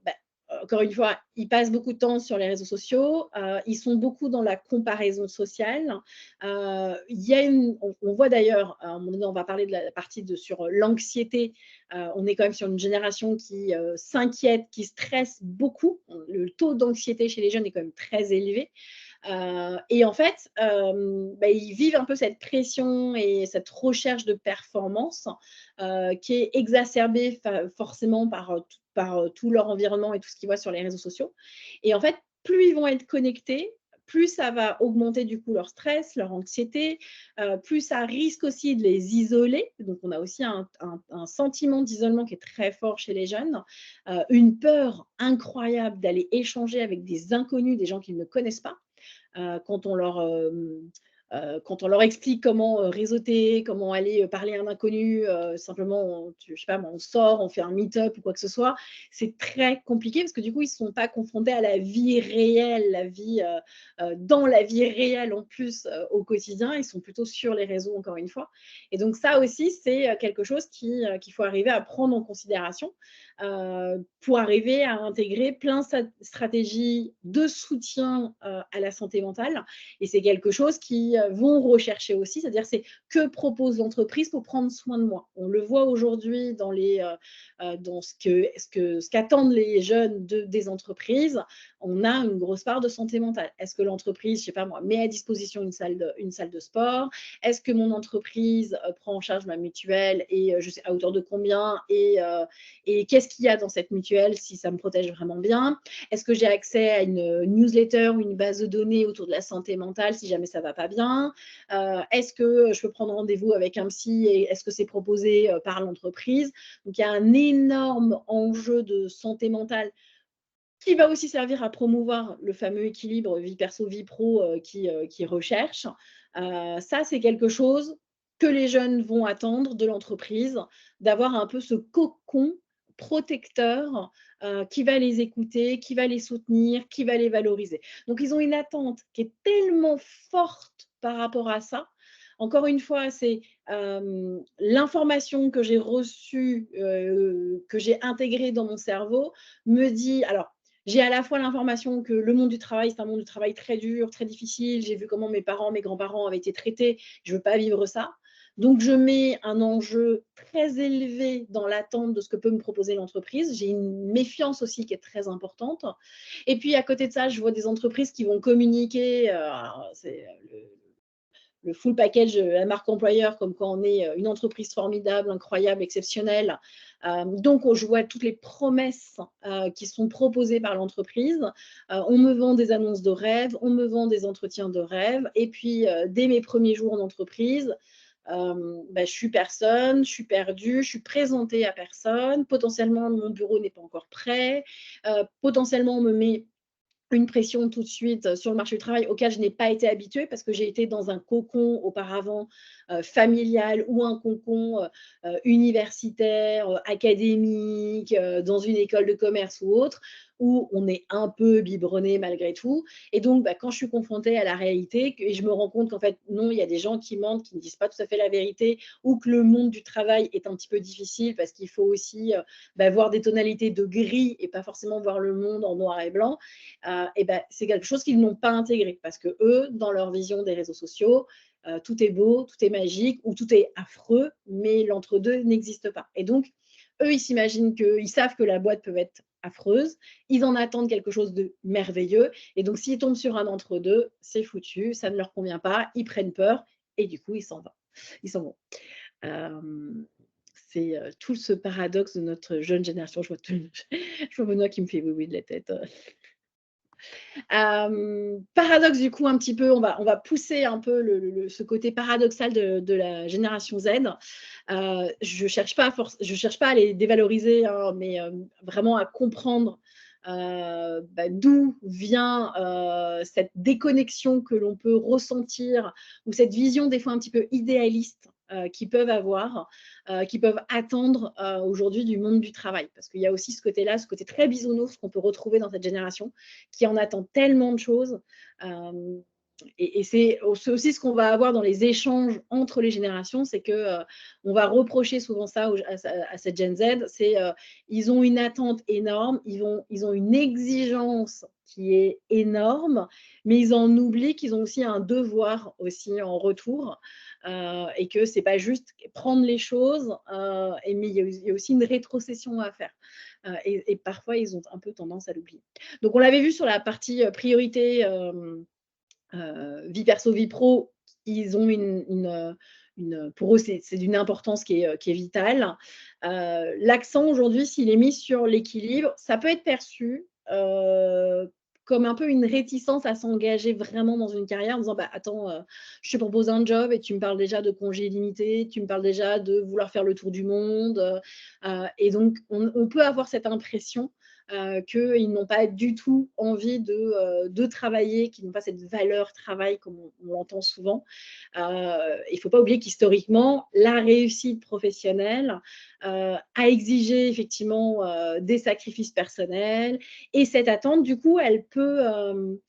bah, encore une fois, ils passent beaucoup de temps sur les réseaux sociaux, ils sont beaucoup dans la comparaison sociale. Il y a on voit d'ailleurs, à un moment donné, on va parler de la partie sur l'anxiété. On est quand même sur une génération qui s'inquiète, qui stresse beaucoup. Le taux d'anxiété chez les jeunes est quand même très élevé. Et en fait, ils vivent un peu cette pression et cette recherche de performance qui est exacerbée forcément par tout leur environnement et tout ce qu'ils voient sur les réseaux sociaux. Et en fait, plus ils vont être connectés, plus ça va augmenter du coup leur stress, leur anxiété, plus ça risque aussi de les isoler. Donc, on a aussi un sentiment d'isolement qui est très fort chez les jeunes, une peur incroyable d'aller échanger avec des inconnus, des gens qu'ils ne connaissent pas. Quand quand on leur explique comment réseauter, comment aller parler à un inconnu, simplement, je sais pas, on sort, on fait un meet-up ou quoi que ce soit, c'est très compliqué parce que du coup, ils ne sont pas confrontés à la vie réelle, dans la vie réelle en plus au quotidien, ils sont plutôt sur les réseaux encore une fois. Et donc ça aussi, c'est quelque chose qu'il faut arriver à prendre en considération pour arriver à intégrer plein de stratégies de soutien à la santé mentale. Et c'est quelque chose qu'ils vont rechercher aussi, c'est-à-dire c'est que propose l'entreprise pour prendre soin de moi. On le voit aujourd'hui dans ce qu'attendent les jeunes des entreprises. on a une grosse part de santé mentale. Est-ce que l'entreprise, je sais pas moi, met à disposition une salle de sport? Est-ce que mon entreprise prend en charge ma mutuelle et je sais à hauteur de combien et qu'est-ce qu'il y a dans cette mutuelle si ça me protège vraiment bien? Est-ce que j'ai accès à une newsletter ou une base de données autour de la santé mentale si jamais ça va pas bien? Est-ce que je peux prendre rendez-vous avec un psy et est-ce que c'est proposé par l'entreprise? Donc il y a un énorme enjeu de santé mentale qui va aussi servir à promouvoir le fameux équilibre vie perso, vie pro qui recherche. Ça, c'est quelque chose que les jeunes vont attendre de l'entreprise, d'avoir un peu ce cocon protecteur qui va les écouter, qui va les soutenir, qui va les valoriser. Donc, ils ont une attente qui est tellement forte par rapport à ça. Encore une fois, c'est l'information que j'ai reçue, que j'ai intégrée dans mon cerveau, me dit alors j'ai à la fois l'information que le monde du travail, c'est un monde du travail très dur, très difficile. J'ai vu comment mes parents, mes grands-parents avaient été traités. Je ne veux pas vivre ça. Donc, je mets un enjeu très élevé dans l'attente de ce que peut me proposer l'entreprise. J'ai une méfiance aussi qui est très importante. Et puis, à côté de ça, je vois des entreprises qui vont communiquer. C'est le full package, la marque employeur, comme quoi on est une entreprise formidable, incroyable, exceptionnelle. Donc, je vois toutes les promesses qui sont proposées par l'entreprise. On me vend des annonces de rêve, on me vend des entretiens de rêve. Et puis, dès mes premiers jours en entreprise, je suis personne, je suis perdue, je suis présentée à personne. Potentiellement, mon bureau n'est pas encore prêt. Potentiellement, on me met une pression tout de suite sur le marché du travail auquel je n'ai pas été habituée parce que j'ai été dans un cocon auparavant familial ou un cocon universitaire, académique, dans une école de commerce ou autre, où on est un peu biberonné malgré tout. Et donc, quand je suis confrontée à la réalité et je me rends compte qu'en fait, non, il y a des gens qui mentent, qui ne disent pas tout à fait la vérité, ou que le monde du travail est un petit peu difficile parce qu'il faut aussi voir des tonalités de gris et pas forcément voir le monde en noir et blanc. C'est quelque chose qu'ils n'ont pas intégré parce que eux, dans leur vision des réseaux sociaux, tout est beau, tout est magique ou tout est affreux, mais l'entre-deux n'existe pas. Et donc, eux, ils savent que la boîte peut être affreuse, ils en attendent quelque chose de merveilleux, et donc s'ils tombent sur un entre-deux, c'est foutu, ça ne leur convient pas, ils prennent peur, et du coup, ils s'en vont. Ils s'en vont. C'est tout ce paradoxe de notre jeune génération. Je vois Benoît qui me fait oui, oui de la tête. Paradoxe du coup un petit peu, on va pousser un peu ce côté paradoxal de la génération Z. Je cherche pas à les dévaloriser, hein, mais vraiment à comprendre d'où vient cette déconnexion que l'on peut ressentir ou cette vision des fois un petit peu idéaliste qu'ils peuvent avoir, qui peuvent attendre aujourd'hui du monde du travail. Parce qu'il y a aussi ce côté-là, ce côté très bisounours qu'on peut retrouver dans cette génération, qui en attend tellement de choses. Et c'est aussi ce qu'on va avoir dans les échanges entre les générations, c'est que on va reprocher souvent ça à cette Gen Z, c'est ils ont une attente énorme, ils ont une exigence qui est énorme, mais ils en oublient qu'ils ont aussi un devoir aussi en retour et que c'est pas juste prendre les choses, mais il y a aussi une rétrocession à faire. Et parfois, ils ont un peu tendance à l'oublier. Donc, on l'avait vu sur la partie priorité vie perso, vie pro, ils ont pour eux, c'est d'une importance qui est vitale. L'accent aujourd'hui, s'il est mis sur l'équilibre, ça peut être perçu comme un peu une réticence à s'engager vraiment dans une carrière en disant attends, je te propose un job et tu me parles déjà de congés limités, tu me parles déjà de vouloir faire le tour du monde. Et donc, on peut avoir cette impression qu'ils n'ont pas du tout envie de travailler, qu'ils n'ont pas cette valeur travail comme on l'entend souvent. Il ne faut pas oublier qu'historiquement, la réussite professionnelle a exigé effectivement des sacrifices personnels et cette attente, du coup, elle peut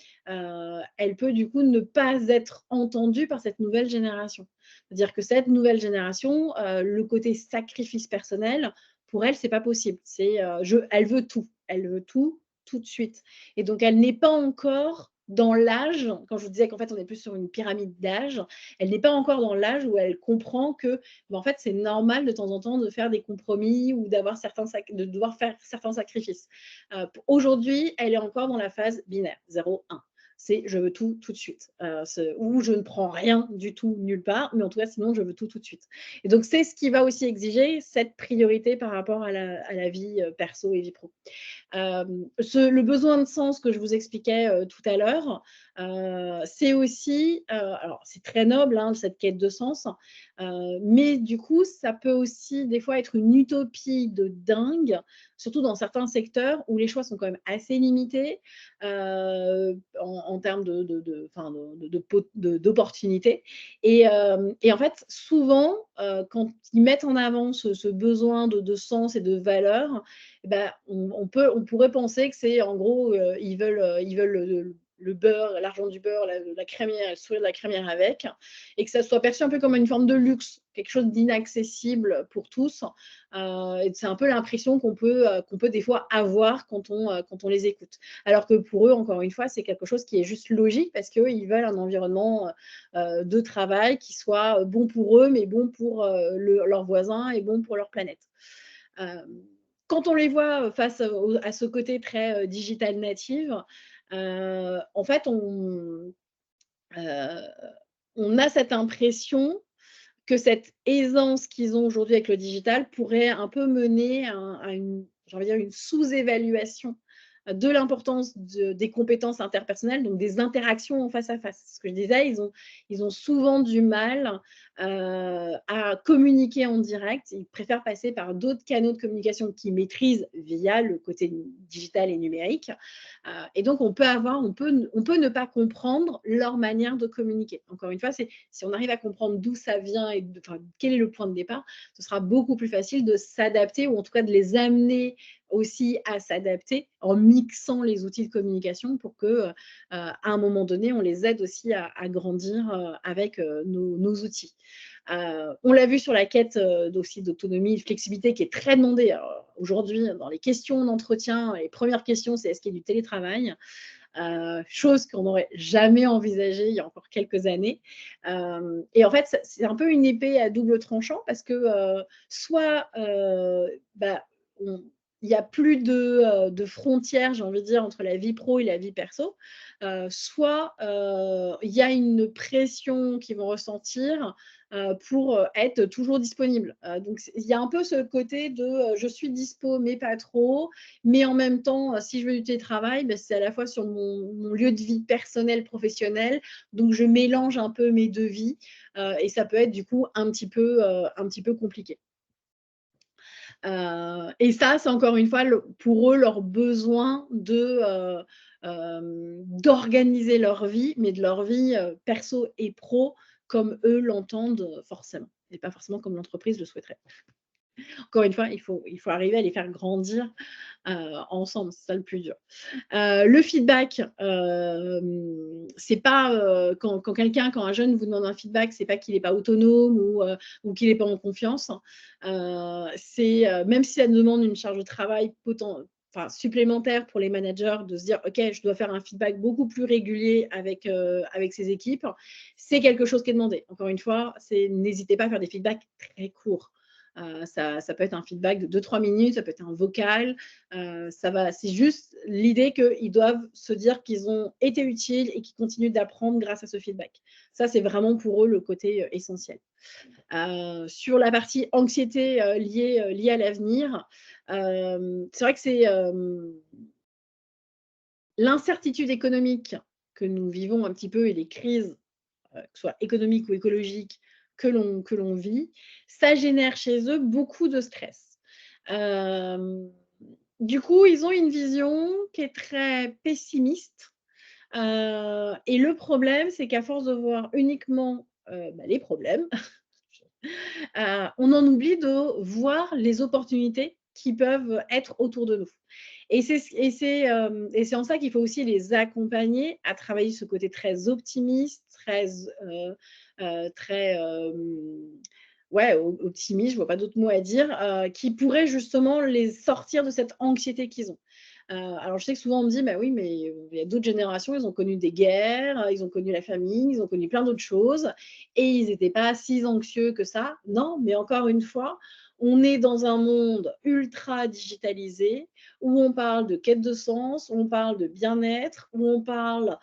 du coup ne pas être entendue par cette nouvelle génération. C'est-à-dire que cette nouvelle génération, le côté sacrifice personnel, pour elle, c'est pas possible. Elle veut tout. Elle veut tout, tout de suite. Et donc, elle n'est pas encore dans l'âge, quand je vous disais qu'en fait, on est plus sur une pyramide d'âge, elle n'est pas encore dans l'âge où elle comprend que, en fait, c'est normal de temps en temps de faire des compromis ou de devoir faire certains sacrifices. Aujourd'hui, elle est encore dans la phase binaire, 0-1. C'est je veux tout, tout de suite. Ou je ne prends rien du tout nulle part, mais en tout cas, sinon, je veux tout, tout de suite. Et donc, c'est ce qui va aussi exiger cette priorité par rapport à la vie perso et vie pro. Le besoin de sens que je vous expliquais tout à l'heure, c'est aussi, alors c'est très noble, hein, cette quête de sens, mais du coup, ça peut aussi des fois être une utopie de dingue, surtout dans certains secteurs où les choix sont quand même assez limités en termes d'opportunités. Et en fait, souvent, quand ils mettent en avant ce besoin de sens et de valeur, bah, on pourrait penser que c'est en gros, ils veulent le beurre, l'argent du beurre, la crémière, le sourire de la crémière avec, et que ça soit perçu un peu comme une forme de luxe, quelque chose d'inaccessible pour tous. Et c'est un peu l'impression qu'on peut des fois avoir quand on les écoute. Alors que pour eux, encore une fois, c'est quelque chose qui est juste logique parce qu'eux, ils veulent un environnement de travail qui soit bon pour eux, mais bon pour leurs voisins et bon pour leur planète. Euh, Quand on les voit face à ce côté très digital native, en fait, euh, on a cette impression que cette aisance qu'ils ont aujourd'hui avec le digital pourrait un peu mener à une, j'ai envie de dire, une sous-évaluation de l'importance des compétences interpersonnelles, donc des interactions en face à face. Ce que je disais, ils ont souvent du mal à communiquer en direct. Ils préfèrent passer par d'autres canaux de communication qu'ils maîtrisent via le côté digital et numérique. Et donc, on peut ne pas comprendre leur manière de communiquer. Encore une fois, si on arrive à comprendre d'où ça vient et quel est le point de départ, ce sera beaucoup plus facile de s'adapter ou en tout cas de les amener aussi à s'adapter en mixant les outils de communication pour que, à un moment donné, on les aide aussi à grandir avec nos outils. On l'a vu sur la quête aussi d'autonomie, de flexibilité qui est très demandée. Aujourd'hui, dans les questions d'entretien, les premières questions, c'est est-ce qu'il y a du télétravail, chose qu'on n'aurait jamais envisagée il y a encore quelques années. Et en fait, c'est un peu une épée à double tranchant parce que soit il n'y a plus de frontières, j'ai envie de dire, entre la vie pro et la vie perso, soit il y a une pression qu'ils vont ressentir pour être toujours disponible. Donc, il y a un peu ce côté de je suis dispo, mais pas trop. Mais en même temps, si je veux du télétravail, c'est à la fois sur mon lieu de vie personnel, professionnel. Donc, je mélange un peu mes deux vies et ça peut être du coup un petit peu compliqué. Et ça, c'est encore une fois pour eux leur besoin d'organiser leur vie, mais de leur vie perso et pro comme eux l'entendent forcément, et pas forcément comme l'entreprise le souhaiterait. Encore une fois, il faut arriver à les faire grandir ensemble, c'est ça le plus dur. Le feedback, c'est pas quand un jeune vous demande un feedback, c'est pas qu'il n'est pas autonome ou qu'il n'est pas en confiance. Même si ça demande une charge de travail supplémentaire pour les managers de se dire ok, je dois faire un feedback beaucoup plus régulier avec ses équipes, c'est quelque chose qui est demandé. Encore une fois, n'hésitez pas à faire des feedbacks très courts. Ça peut être un feedback de 2-3 minutes, ça peut être un vocal. C'est juste l'idée qu'ils doivent se dire qu'ils ont été utiles et qu'ils continuent d'apprendre grâce à ce feedback. Ça, c'est vraiment pour eux le côté essentiel. Sur la partie anxiété liée à l'avenir, c'est vrai que c'est l'incertitude économique que nous vivons un petit peu et les crises, que ce soit économiques ou écologiques, que l'on vit, ça génère chez eux beaucoup de stress. Du coup, ils ont une vision qui est très pessimiste. Et le problème, c'est qu'à force de voir uniquement les problèmes, on en oublie de voir les opportunités qui peuvent être autour de nous. Et c'est en ça qu'il faut aussi les accompagner à travailler ce côté très optimiste, très optimiste, je ne vois pas d'autres mots à dire, qui pourrait justement les sortir de cette anxiété qu'ils ont. Alors je sais que souvent on me dit: «Bah oui, mais il y a d'autres générations, ils ont connu des guerres, ils ont connu la famine, ils ont connu plein d'autres choses et ils étaient pas si anxieux que ça». Non, mais encore une fois, on est dans un monde ultra digitalisé où on parle de quête de sens, où on parle de bien-être, où on parle,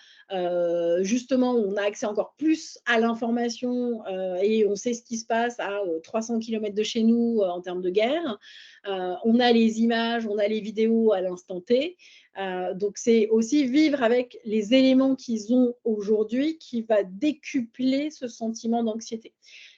justement, où on a accès encore plus à l'information, et on sait ce qui se passe à, 300 kilomètres de chez nous, en termes de guerre. On a les images, on a les vidéos à l'instant T. Donc c'est aussi vivre avec les éléments qu'ils ont aujourd'hui qui va décupler ce sentiment d'anxiété.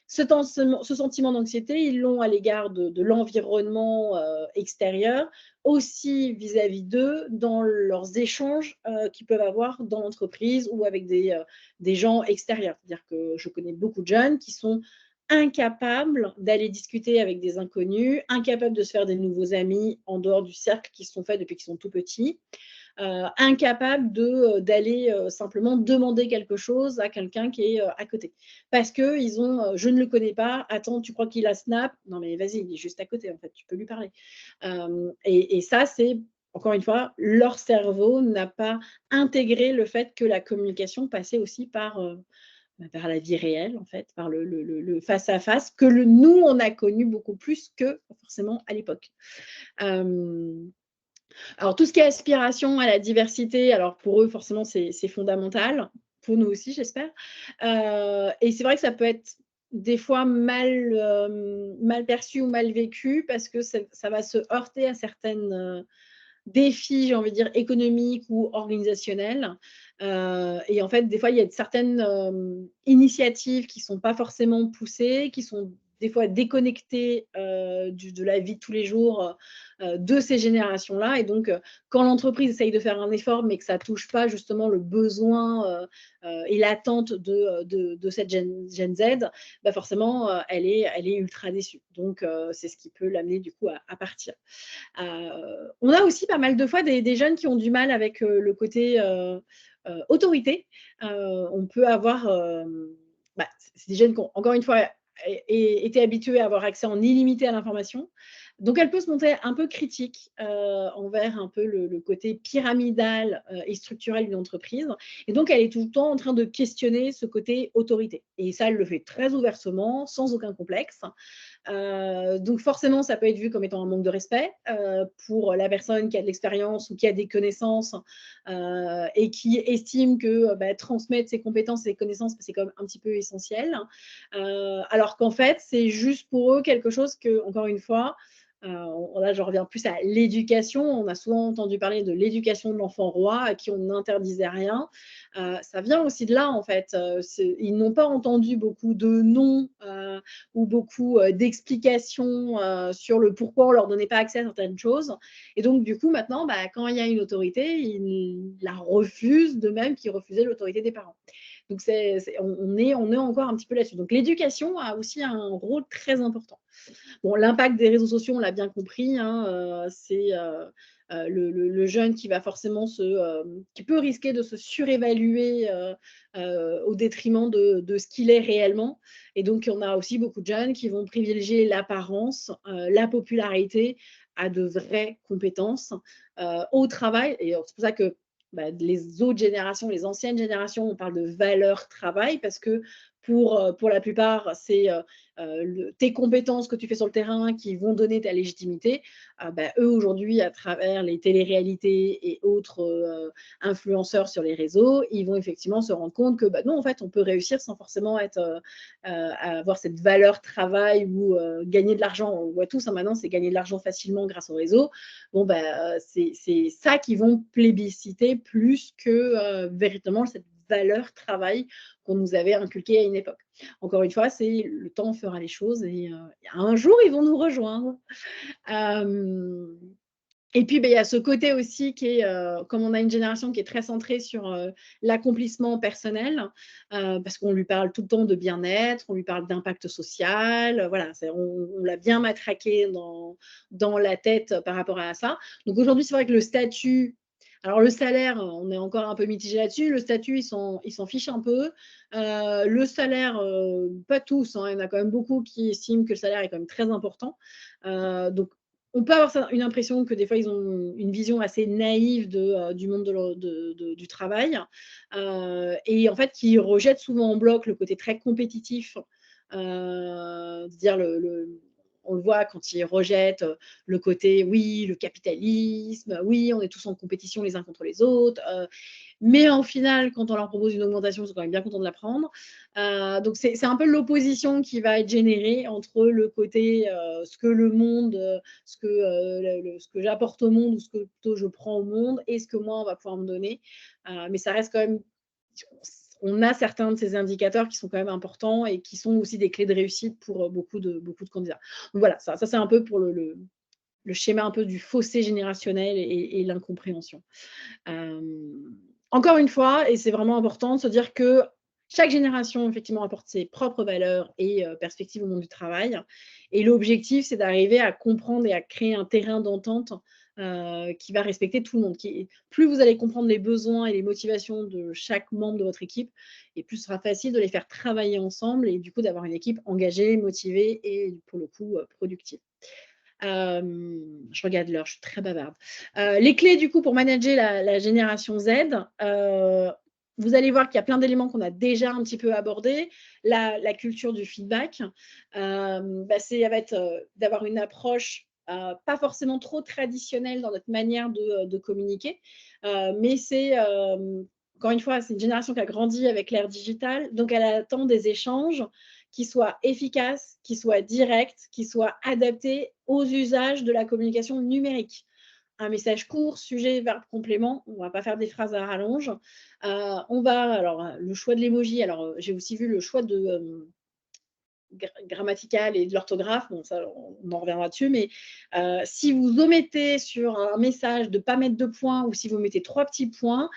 Ce sentiment d'anxiété, ils l'ont à l'égard de l'environnement extérieur, aussi vis-à-vis d'eux dans leurs échanges qu'ils peuvent avoir dans l'entreprise ou avec des gens extérieurs. C'est-à-dire que je connais beaucoup de jeunes qui sont incapables d'aller discuter avec des inconnus, incapables de se faire des nouveaux amis en dehors du cercle qui se sont faits depuis qu'ils sont tout petits, incapables d'aller simplement demander quelque chose à quelqu'un qui est à côté. Parce qu'ils ont je ne le connais pas, attends, tu crois qu'il a Snap? Non, mais vas-y, il est juste à côté, en fait, tu peux lui parler. Et ça, c'est encore une fois, leur cerveau n'a pas intégré le fait que la communication passait aussi par la vie réelle, en fait, par le face à face que nous, on a connu beaucoup plus que forcément à l'époque. Euh, alors, tout ce qui est aspiration à la diversité, alors pour eux, forcément, c'est fondamental. Pour nous aussi, j'espère. Et c'est vrai que ça peut être des fois mal perçu ou mal vécu parce que ça va se heurter à certaines défis, j'ai envie de dire, économiques ou organisationnels. Et en fait, des fois, il y a certaines initiatives qui ne sont pas forcément poussées, qui sont des fois déconnectées de la vie de tous les jours de ces générations-là. Et donc, quand l'entreprise essaye de faire un effort, mais que ça ne touche pas justement le besoin et l'attente de cette Gen Z, bah forcément, elle est ultra déçue. Donc, c'est ce qui peut l'amener du coup à partir. On a aussi pas mal de fois des jeunes qui ont du mal avec le côté autorité. On peut avoir, bah, c'est des jeunes qui ont, encore une fois, été habitués à avoir accès en illimité à l'information. Donc, elle peut se montrer un peu critique envers un peu le côté pyramidal et structurel d'une entreprise. Et donc, elle est tout le temps en train de questionner ce côté autorité. Et ça, elle le fait très ouvertement, sans aucun complexe. Donc forcément, ça peut être vu comme étant un manque de respect pour la personne qui a de l'expérience ou qui a des connaissances et qui estime que bah, transmettre ses compétences et ses connaissances, c'est quand même un petit peu essentiel. Alors qu'en fait, c'est juste pour eux quelque chose que, encore une fois, là, je reviens plus à l'éducation. On a souvent entendu parler de l'éducation de l'enfant roi à qui on n'interdisait rien. Ça vient aussi de là, en fait. Ils n'ont pas entendu beaucoup de non ou beaucoup d'explications sur le pourquoi on ne leur donnait pas accès à certaines choses. Et donc, du coup, maintenant, bah, quand il y a une autorité, ils la refusent, de même qu'ils refusaient l'autorité des parents. Donc, on est encore un petit peu là-dessus. Donc, l'éducation a aussi un rôle très important. Bon, l'impact des réseaux sociaux, on l'a bien compris, hein, c'est le jeune qui va forcément qui peut risquer de se surévaluer au détriment de ce qu'il est réellement. Et donc, on a aussi beaucoup de jeunes qui vont privilégier l'apparence, la popularité à de vraies compétences au travail. Et c'est pour ça que bah, les autres générations, les anciennes générations, on parle de valeur travail parce que pour la plupart, c'est tes compétences que tu fais sur le terrain qui vont donner ta légitimité. Bah, eux, aujourd'hui, à travers les téléréalités et autres influenceurs sur les réseaux, ils vont effectivement se rendre compte que bah, non, en fait, on peut réussir sans forcément avoir cette valeur travail ou gagner de l'argent. On voit tous, hein, maintenant, c'est gagner de l'argent facilement grâce au réseau. Bon, bah, c'est ça qu'ils vont plébisciter plus que véritablement cette valeur travail qu'on nous avait inculquée à une époque. Encore une fois, c'est le temps fera les choses et un jour, ils vont nous rejoindre. Et puis, ben, il y a ce côté aussi qui est, comme on a une génération qui est très centrée sur l'accomplissement personnel, parce qu'on lui parle tout le temps de bien-être, on lui parle d'impact social, voilà, on l'a bien matraqué dans la tête par rapport à ça. Donc aujourd'hui, c'est vrai que le statut, alors le salaire, on est encore un peu mitigé là-dessus. Le statut, ils s'en fichent un peu. Le salaire, pas tous, hein, il y en a quand même beaucoup qui estiment que le salaire est quand même très important. Donc on peut avoir une impression que des fois, ils ont une vision assez naïve du monde du travail, et en fait, qui rejettent souvent en bloc le côté très compétitif, dire on le voit quand ils rejettent le côté, oui, le capitalisme, oui, on est tous en compétition les uns contre les autres, mais au final, quand on leur propose une augmentation, ils sont quand même bien contents de la prendre. Donc c'est un peu l'opposition qui va être générée entre le côté, ce que le monde, ce que j'apporte au monde ou ce que plutôt je prends au monde et ce que moi, on va pouvoir me donner. Mais ça reste quand même, on a certains de ces indicateurs qui sont quand même importants et qui sont aussi des clés de réussite pour beaucoup de candidats. Donc voilà, ça c'est un peu pour le schéma un peu du fossé générationnel et l'incompréhension. Encore une fois, et c'est vraiment important de se dire que chaque génération, effectivement, apporte ses propres valeurs et perspectives au monde du travail. Et l'objectif, c'est d'arriver à comprendre et à créer un terrain d'entente qui va respecter tout le monde. Plus vous allez comprendre les besoins et les motivations de chaque membre de votre équipe, et plus ce sera facile de les faire travailler ensemble et du coup d'avoir une équipe engagée, motivée et pour le coup productive. Je regarde l'heure, je suis très bavarde. Les clés du coup pour manager la génération Z, vous allez voir qu'il y a plein d'éléments qu'on a déjà un petit peu abordés. La culture du feedback, ça va être d'avoir une approche pas forcément trop traditionnelle dans notre manière de communiquer, mais c'est encore une fois, c'est une génération qui a grandi avec l'ère digitale, donc elle attend des échanges qui soit efficace, qui soit direct, qui soit adapté aux usages de la communication numérique. Un message court, sujet, verbe, complément. On ne va pas faire des phrases à rallonge. Le choix de l'emoji. Alors, j'ai aussi vu le choix grammatical et de l'orthographe. Bon, ça, on en reviendra dessus. Mais si vous omettez sur un message de ne pas mettre de points ou si vous mettez 3 petits points,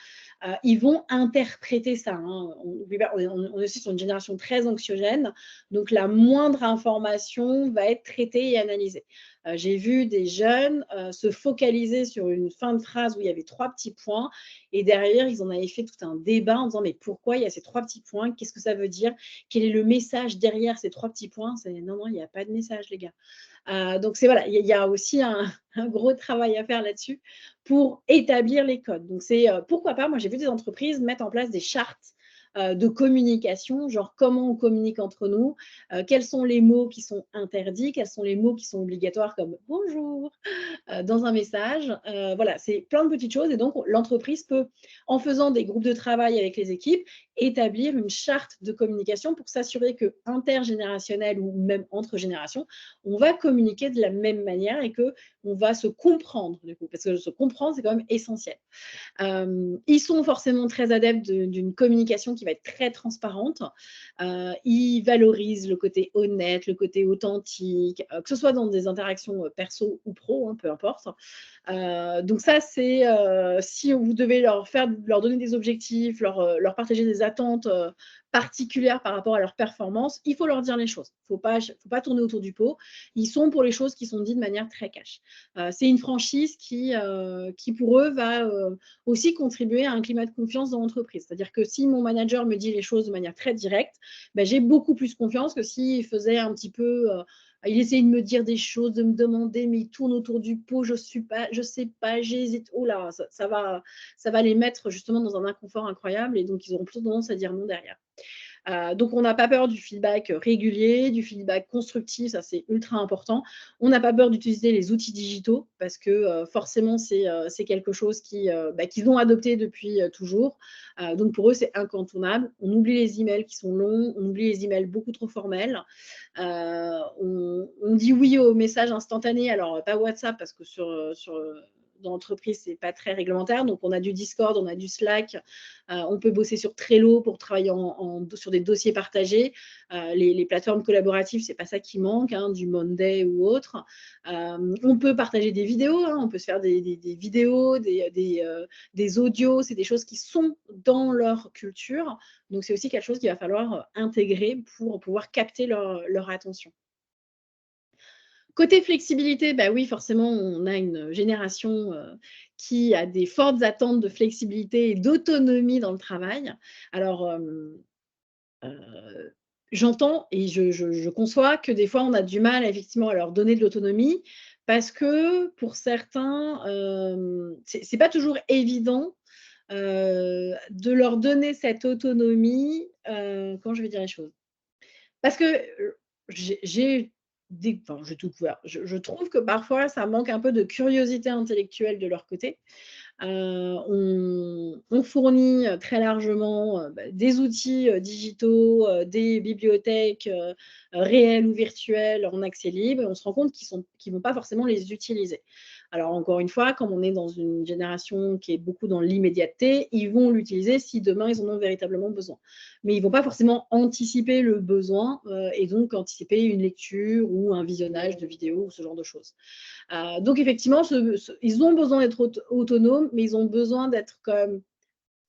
ils vont interpréter ça. Hein. On est aussi sur une génération très anxiogène, donc la moindre information va être traitée et analysée. J'ai vu des jeunes se focaliser sur une fin de phrase où il y avait 3 petits points, et derrière, ils en avaient fait tout un débat en disant mais pourquoi il y a ces 3 petits points? Qu'est-ce que ça veut dire? Quel est le message derrière ces 3 petits points? Non, non, il n'y a pas de message, les gars. Donc c'est voilà, il y a aussi un gros travail à faire là-dessus pour établir les codes. Donc c'est pourquoi pas, moi j'ai vu des entreprises mettre en place des chartes de communication, genre comment on communique entre nous, quels sont les mots qui sont interdits, quels sont les mots qui sont obligatoires comme bonjour dans un message. Voilà, c'est plein de petites choses et donc l'entreprise peut, en faisant des groupes de travail avec les équipes, établir une charte de communication pour s'assurer que intergénérationnel ou même entre générations, on va communiquer de la même manière et que on va se comprendre du coup, parce que se comprendre c'est quand même essentiel. Ils sont forcément très adeptes d'une communication qui va être très transparente. Ils valorisent le côté honnête, le côté authentique, que ce soit dans des interactions perso ou pro, hein, peu importe. Donc ça, c'est si vous devez leur donner des objectifs, leur partager des attentes particulières par rapport à leur performance, il faut leur dire les choses. Il ne faut pas tourner autour du pot. Ils sont pour les choses qui sont dites de manière très cash. C'est une franchise qui pour eux, va aussi contribuer à un climat de confiance dans l'entreprise. C'est-à-dire que si mon manager me dit les choses de manière très directe, j'ai beaucoup plus confiance que s'il faisait un petit peu il essaie de me dire des choses, de me demander, mais il tourne autour du pot, je sais pas, j'hésite. Oh là, ça va les mettre justement dans un inconfort incroyable et donc ils auront plus tendance à dire non derrière. Donc on n'a pas peur du feedback régulier, du feedback constructif, ça c'est ultra important. On n'a pas peur d'utiliser les outils digitaux parce que forcément c'est quelque chose qu'ils ont adopté depuis toujours. Donc pour eux c'est incontournable. On oublie les emails qui sont longs, on oublie les emails beaucoup trop formels. On dit oui aux messages instantanés, alors pas WhatsApp parce que dans l'entreprise, c'est pas très réglementaire. Donc, on a du Discord, on a du Slack. On peut bosser sur Trello pour travailler sur des dossiers partagés. Les plateformes collaboratives, c'est pas ça qui manque, hein, du Monday ou autre. On peut partager des vidéos. Hein, on peut se faire des vidéos, des audios. C'est des choses qui sont dans leur culture. Donc, c'est aussi quelque chose qu'il va falloir intégrer pour pouvoir capter leur attention. Côté flexibilité, bah oui, forcément, on a une génération qui a des fortes attentes de flexibilité et d'autonomie dans le travail. Alors, j'entends et je conçois que des fois, on a du mal effectivement à leur donner de l'autonomie Parce que pour certains, c'est pas toujours évident, de leur donner cette autonomie, comment je vais dire les choses? Parce que, j'ai enfin, j'ai tout couvert. Je trouve que parfois ça manque un peu de curiosité intellectuelle de leur côté. On fournit, très largement, des outils, digitaux, des bibliothèques, réelles ou virtuelles en accès libre et on se rend compte qu'ils vont pas forcément les utiliser. Alors encore une fois, comme on est dans une génération qui est beaucoup dans l'immédiateté, ils vont l'utiliser si demain ils en ont véritablement besoin. Mais ils vont pas forcément anticiper le besoin, et donc anticiper une lecture ou un visionnage de vidéos ou ce genre de choses. Donc effectivement, ils ont besoin d'être autonomes, mais ils ont besoin d'être quand même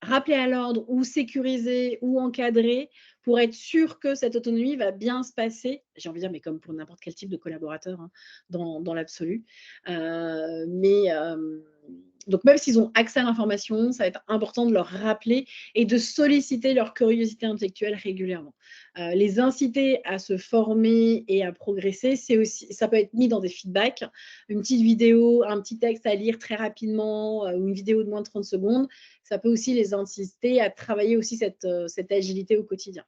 rappelés à l'ordre ou sécurisés ou encadrés pour être sûr que cette autonomie va bien se passer. J'ai envie de dire, mais comme pour n'importe quel type de collaborateur, hein, dans l'absolu. Mais donc même s'ils ont accès à l'information, ça va être important de leur rappeler et de solliciter leur curiosité intellectuelle régulièrement. Les inciter à se former et à progresser, ça peut être mis dans des feedbacks, une petite vidéo, un petit texte à lire très rapidement, ou une vidéo de moins de 30 secondes. Ça peut aussi les inciter à travailler aussi cette agilité au quotidien.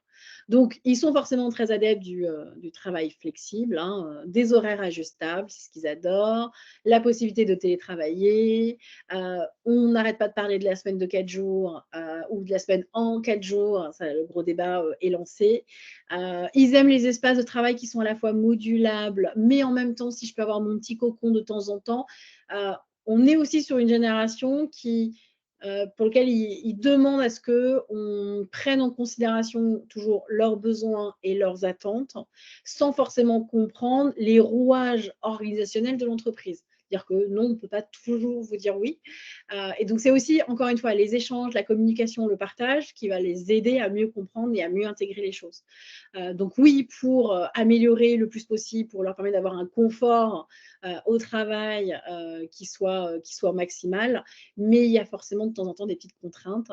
Donc, ils sont forcément très adeptes du travail flexible, hein, des horaires ajustables, c'est ce qu'ils adorent, la possibilité de télétravailler. On n'arrête pas de parler de la semaine de 4 jours, ou de la semaine en 4 jours. Ça, le gros débat, est lancé. Ils aiment les espaces de travail qui sont à la fois modulables, mais en même temps, si je peux avoir mon petit cocon de temps en temps. Heu, on est aussi sur une génération pour lequel ils demandent à ce qu'on prenne en considération toujours leurs besoins et leurs attentes, sans forcément comprendre les rouages organisationnels de l'entreprise. C'est-à-dire que non, on ne peut pas toujours vous dire oui. Et donc c'est aussi, encore une fois, les échanges, la communication, le partage qui va les aider à mieux comprendre et à mieux intégrer les choses. Donc oui, pour, améliorer le plus possible, pour leur permettre d'avoir un confort, au travail, qui soit maximal, mais il y a forcément de temps en temps des petites contraintes,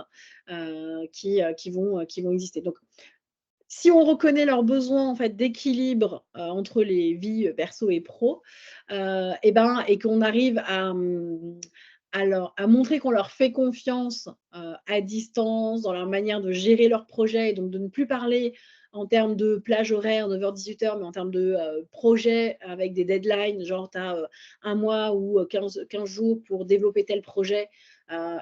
qui vont exister. Donc si on reconnaît leurs besoins en fait d'équilibre, entre les vies, perso et pro, et qu'on arrive à montrer qu'on leur fait confiance, à distance, dans leur manière de gérer leurs projets et donc de ne plus parler en termes de plage horaire 9h-18h, mais en termes de, projet avec des deadlines, genre tu as, 1 mois ou 15 jours pour développer tel projet,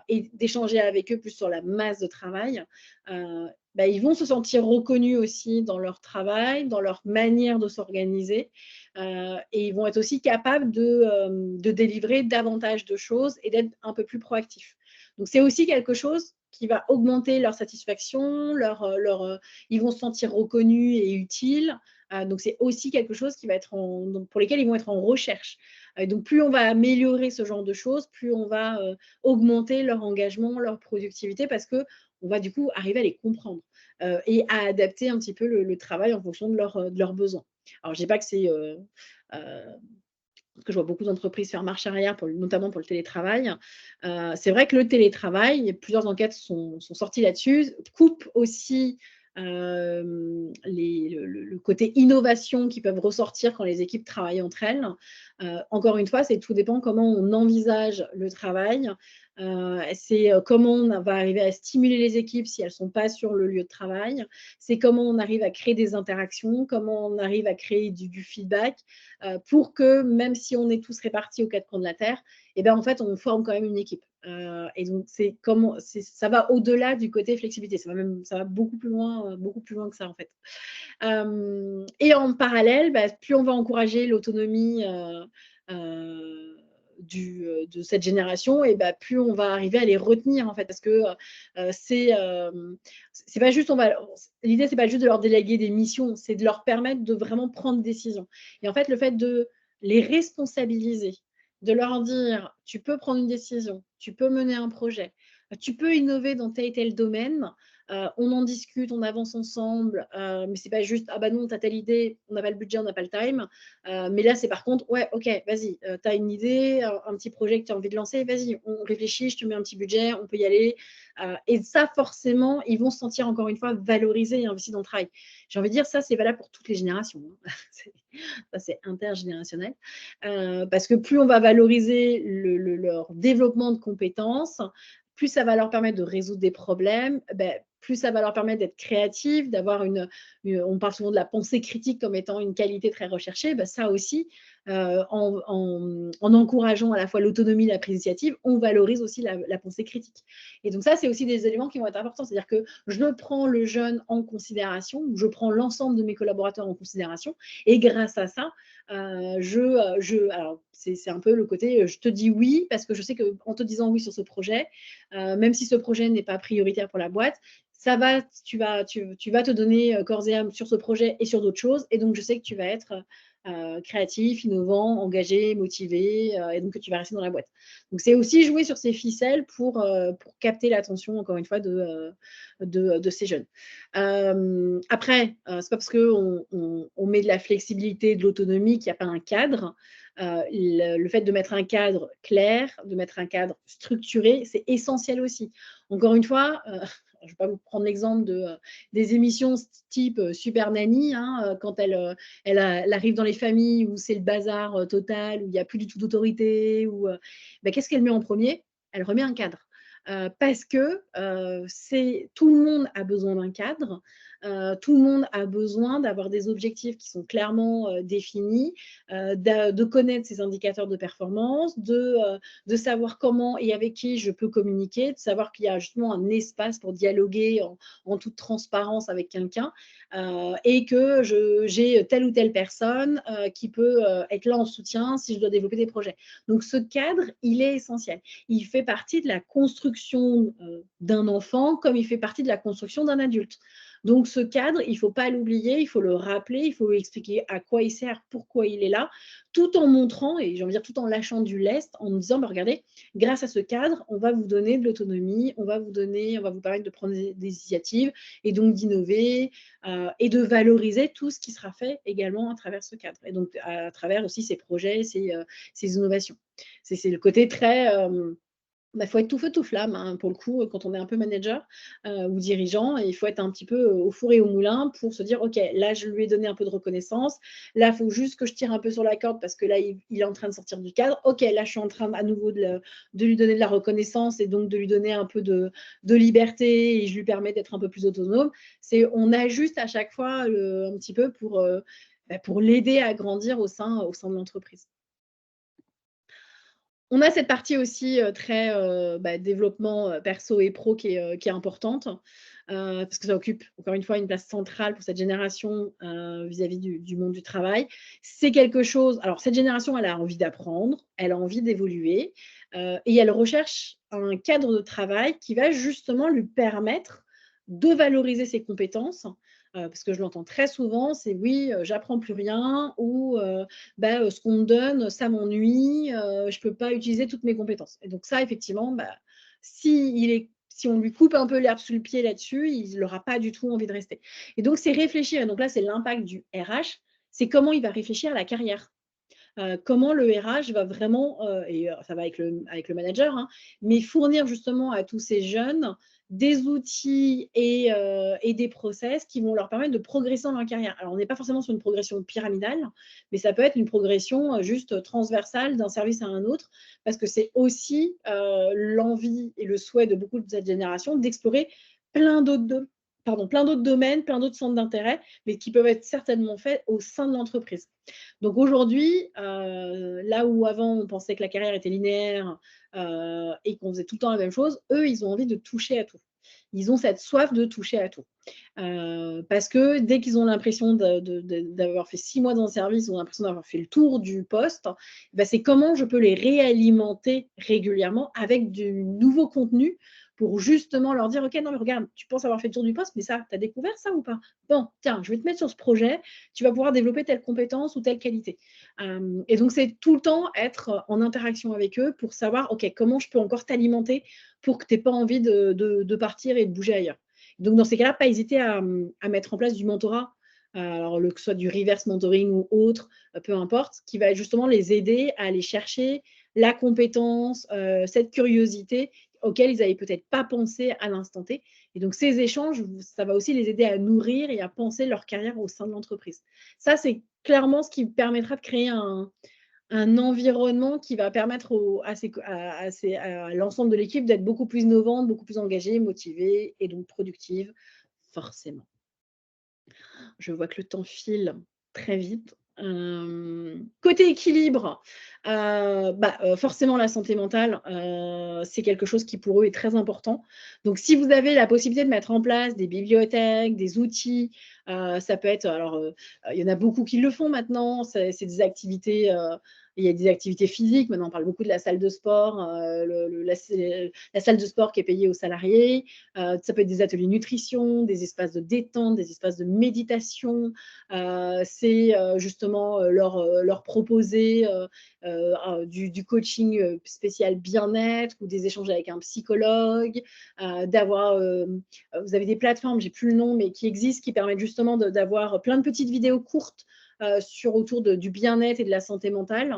et d'échanger avec eux plus sur la masse de travail. Ils vont se sentir reconnus aussi dans leur travail, dans leur manière de s'organiser, et ils vont être aussi capables de délivrer davantage de choses et d'être un peu plus proactifs. Donc c'est aussi quelque chose qui va augmenter leur satisfaction, ils vont se sentir reconnus et utiles. Donc c'est aussi quelque chose qui va être donc pour lesquels ils vont être en recherche. Donc plus on va améliorer ce genre de choses, plus on va, augmenter leur engagement, leur productivité parce qu'on va du coup arriver à les comprendre, et à adapter un petit peu le travail en fonction de leurs besoins. Alors je dis pas que c'est, parce que je vois beaucoup d'entreprises faire marche arrière notamment pour le télétravail. C'est vrai que le télétravail, plusieurs enquêtes sont sorties là-dessus, coupe aussi, le côté innovation qui peuvent ressortir quand les équipes travaillent entre elles. Encore une fois, c'est tout dépend comment on envisage le travail. C'est, comment on va arriver à stimuler les équipes si elles ne sont pas sur le lieu de travail. C'est comment on arrive à créer des interactions, comment on arrive à créer du feedback, pour que même si on est tous répartis aux 4 coins de la terre, et ben, en fait, on forme quand même une équipe. Et donc ça va au-delà du côté flexibilité. Ça va beaucoup plus loin que ça, en fait. Et en parallèle, plus on va encourager l'autonomie, de cette génération et plus on va arriver à les retenir, en fait. Parce que, c'est pas juste l'idée, c'est pas juste de leur déléguer des missions, c'est de leur permettre de vraiment prendre des décisions. Et en fait, le fait de les responsabiliser, de leur dire: «Tu peux prendre une décision, tu peux mener un projet, tu peux innover dans tel et tel domaine», on en discute, on avance ensemble, mais c'est pas juste: «Ah bah non, tu as telle idée, on n'a pas le budget, on n'a pas le time». Mais là, c'est par contre: «Ouais, OK, vas-y, tu as une idée, un petit projet que tu as envie de lancer, vas-y, on réfléchit, je te mets un petit budget, on peut y aller». Et ça, forcément, ils vont se sentir encore une fois valorisés et investis dans le travail. J'ai envie de dire, ça, c'est valable pour toutes les générations, hein. Ça, c'est intergénérationnel. Parce que plus on va valoriser leur développement de compétences, plus ça va leur permettre de résoudre des problèmes, plus ça va leur permettre d'être créatifs, d'avoir on parle souvent de la pensée critique comme étant une qualité très recherchée. Ça aussi, en encourageant à la fois l'autonomie et la prise d'initiative, on valorise aussi la pensée critique. Et donc ça, c'est aussi des éléments qui vont être importants. C'est-à-dire que je prends le jeune en considération, je prends l'ensemble de mes collaborateurs en considération, et grâce à ça, alors c'est un peu le côté, je te dis oui parce que je sais qu'en te disant oui sur ce projet, même si ce projet n'est pas prioritaire pour la boîte, tu vas te donner corps et âme sur ce projet et sur d'autres choses. Et donc, je sais que tu vas être créatif, innovant, engagé, motivé, et donc que tu vas rester dans la boîte. Donc, c'est aussi jouer sur ces ficelles pour capter l'attention, encore une fois, de ces jeunes. Après, c'est pas parce qu'on met de la flexibilité, de l'autonomie qu'il n'y a pas un cadre. Le fait de mettre un cadre clair, de mettre un cadre structuré, c'est essentiel aussi. Encore une fois, je ne vais pas vous prendre l'exemple des émissions type Super Nanny, hein, quand elle arrive dans les familles où c'est le bazar total, où il n'y a plus du tout d'autorité, qu'est-ce qu'elle met en premier? Elle remet un cadre. Parce que tout le monde a besoin d'un cadre, tout le monde a besoin d'avoir des objectifs qui sont clairement définis, de connaître ses indicateurs de performance, de savoir comment et avec qui je peux communiquer, de savoir qu'il y a justement un espace pour dialoguer en toute transparence avec quelqu'un, et que j'ai telle ou telle personne qui peut être là en soutien si je dois développer des projets. Donc ce cadre, il est essentiel. Il fait partie de la construction d'un enfant comme il fait partie de la construction d'un adulte. Donc ce cadre, il ne faut pas l'oublier, il faut le rappeler, il faut lui expliquer à quoi il sert, pourquoi il est là, tout en montrant, et j'ai envie de dire tout en lâchant du lest, en disant, regardez, grâce à ce cadre, on va vous donner de l'autonomie, on va vous permettre de prendre des initiatives et donc d'innover et de valoriser tout ce qui sera fait également à travers ce cadre. Et donc à travers aussi ces projets, ces innovations. C'est le côté très... faut être tout feu, tout flamme, hein, pour le coup, quand on est un peu manager ou dirigeant. Et il faut être un petit peu au four et au moulin pour se dire: «OK, là, je lui ai donné un peu de reconnaissance. Là, il faut juste que je tire un peu sur la corde parce que là, il est en train de sortir du cadre. OK, là, je suis en train à nouveau de lui donner de la reconnaissance et donc de lui donner un peu de liberté et je lui permets d'être un peu plus autonome». On ajuste à chaque fois un petit peu pour l'aider à grandir au sein de l'entreprise. On a cette partie aussi, très, développement, perso et pro qui est importante, parce que ça occupe encore une fois une place centrale pour cette génération, vis-à-vis du monde du travail. C'est quelque chose, alors cette génération, elle a envie d'apprendre, elle a envie d'évoluer, et elle recherche un cadre de travail qui va justement lui permettre de valoriser ses compétences, parce que je l'entends très souvent, c'est: «Oui, j'apprends plus rien» ou ce qu'on me donne, ça m'ennuie, je peux pas utiliser toutes mes compétences. Et donc ça, effectivement, si on lui coupe un peu l'herbe sous le pied là-dessus, il n'aura pas du tout envie de rester. Et donc c'est réfléchir, et donc là, c'est l'impact du RH, c'est comment il va réfléchir à la carrière. Comment le RH va vraiment, ça va avec le manager, hein, mais fournir justement à tous ces jeunes des outils et des process qui vont leur permettre de progresser dans leur carrière. Alors on n'est pas forcément sur une progression pyramidale, mais ça peut être une progression, juste transversale d'un service à un autre, parce que c'est aussi, l'envie et le souhait de beaucoup de cette génération d'explorer plein d'autres do plein d'autres domaines, plein d'autres centres d'intérêt, mais qui peuvent être certainement faits au sein de l'entreprise. Donc aujourd'hui, là où avant on pensait que la carrière était linéaire, et qu'on faisait tout le temps la même chose, eux, ils ont envie de toucher à tout. Ils ont cette soif de toucher à tout. Parce que dès qu'ils ont l'impression d'avoir fait 6 mois dans le service, ils ont l'impression d'avoir fait le tour du poste, c'est comment je peux les réalimenter régulièrement avec du nouveau contenu pour justement leur dire: «OK, non mais regarde, tu penses avoir fait le tour du poste, mais ça, tu as découvert ça ou pas? Bon, tiens, je vais te mettre sur ce projet, tu vas pouvoir développer telle compétence ou telle qualité». Et donc c'est tout le temps être en interaction avec eux pour savoir: «OK, comment je peux encore t'alimenter pour que tu aies pas envie de partir et de bouger ailleurs?» Donc, dans ces cas-là, pas hésiter à mettre en place du mentorat, alors que ce soit du reverse mentoring ou autre, peu importe, qui va justement les aider à aller chercher la compétence, cette curiosité auquel ils n'avaient peut-être pas pensé à l'instant T. Et donc, ces échanges, ça va aussi les aider à nourrir et à penser leur carrière au sein de l'entreprise. Ça, c'est clairement ce qui permettra de créer un environnement qui va permettre à l'ensemble de l'équipe d'être beaucoup plus innovante, beaucoup plus engagée, motivée et donc productive, forcément. Je vois que le temps file très vite. Côté équilibre, forcément la santé mentale, c'est quelque chose qui pour eux est très important. Donc si vous avez la possibilité de mettre en place des bibliothèques, des outils, ça peut être alors, il y en a beaucoup qui le font maintenant, c'est des activités, il y a des activités physiques, maintenant on parle beaucoup de la salle de sport, la salle de sport qui est payée aux salariés, ça peut être des ateliers nutrition, des espaces de détente, des espaces de méditation, c'est justement leur proposer du coaching spécial bien-être ou des échanges avec un psychologue, vous avez des plateformes, j'ai plus le nom, mais qui existent, qui permettent justement d'avoir plein de petites vidéos courtes autour du bien-être et de la santé mentale.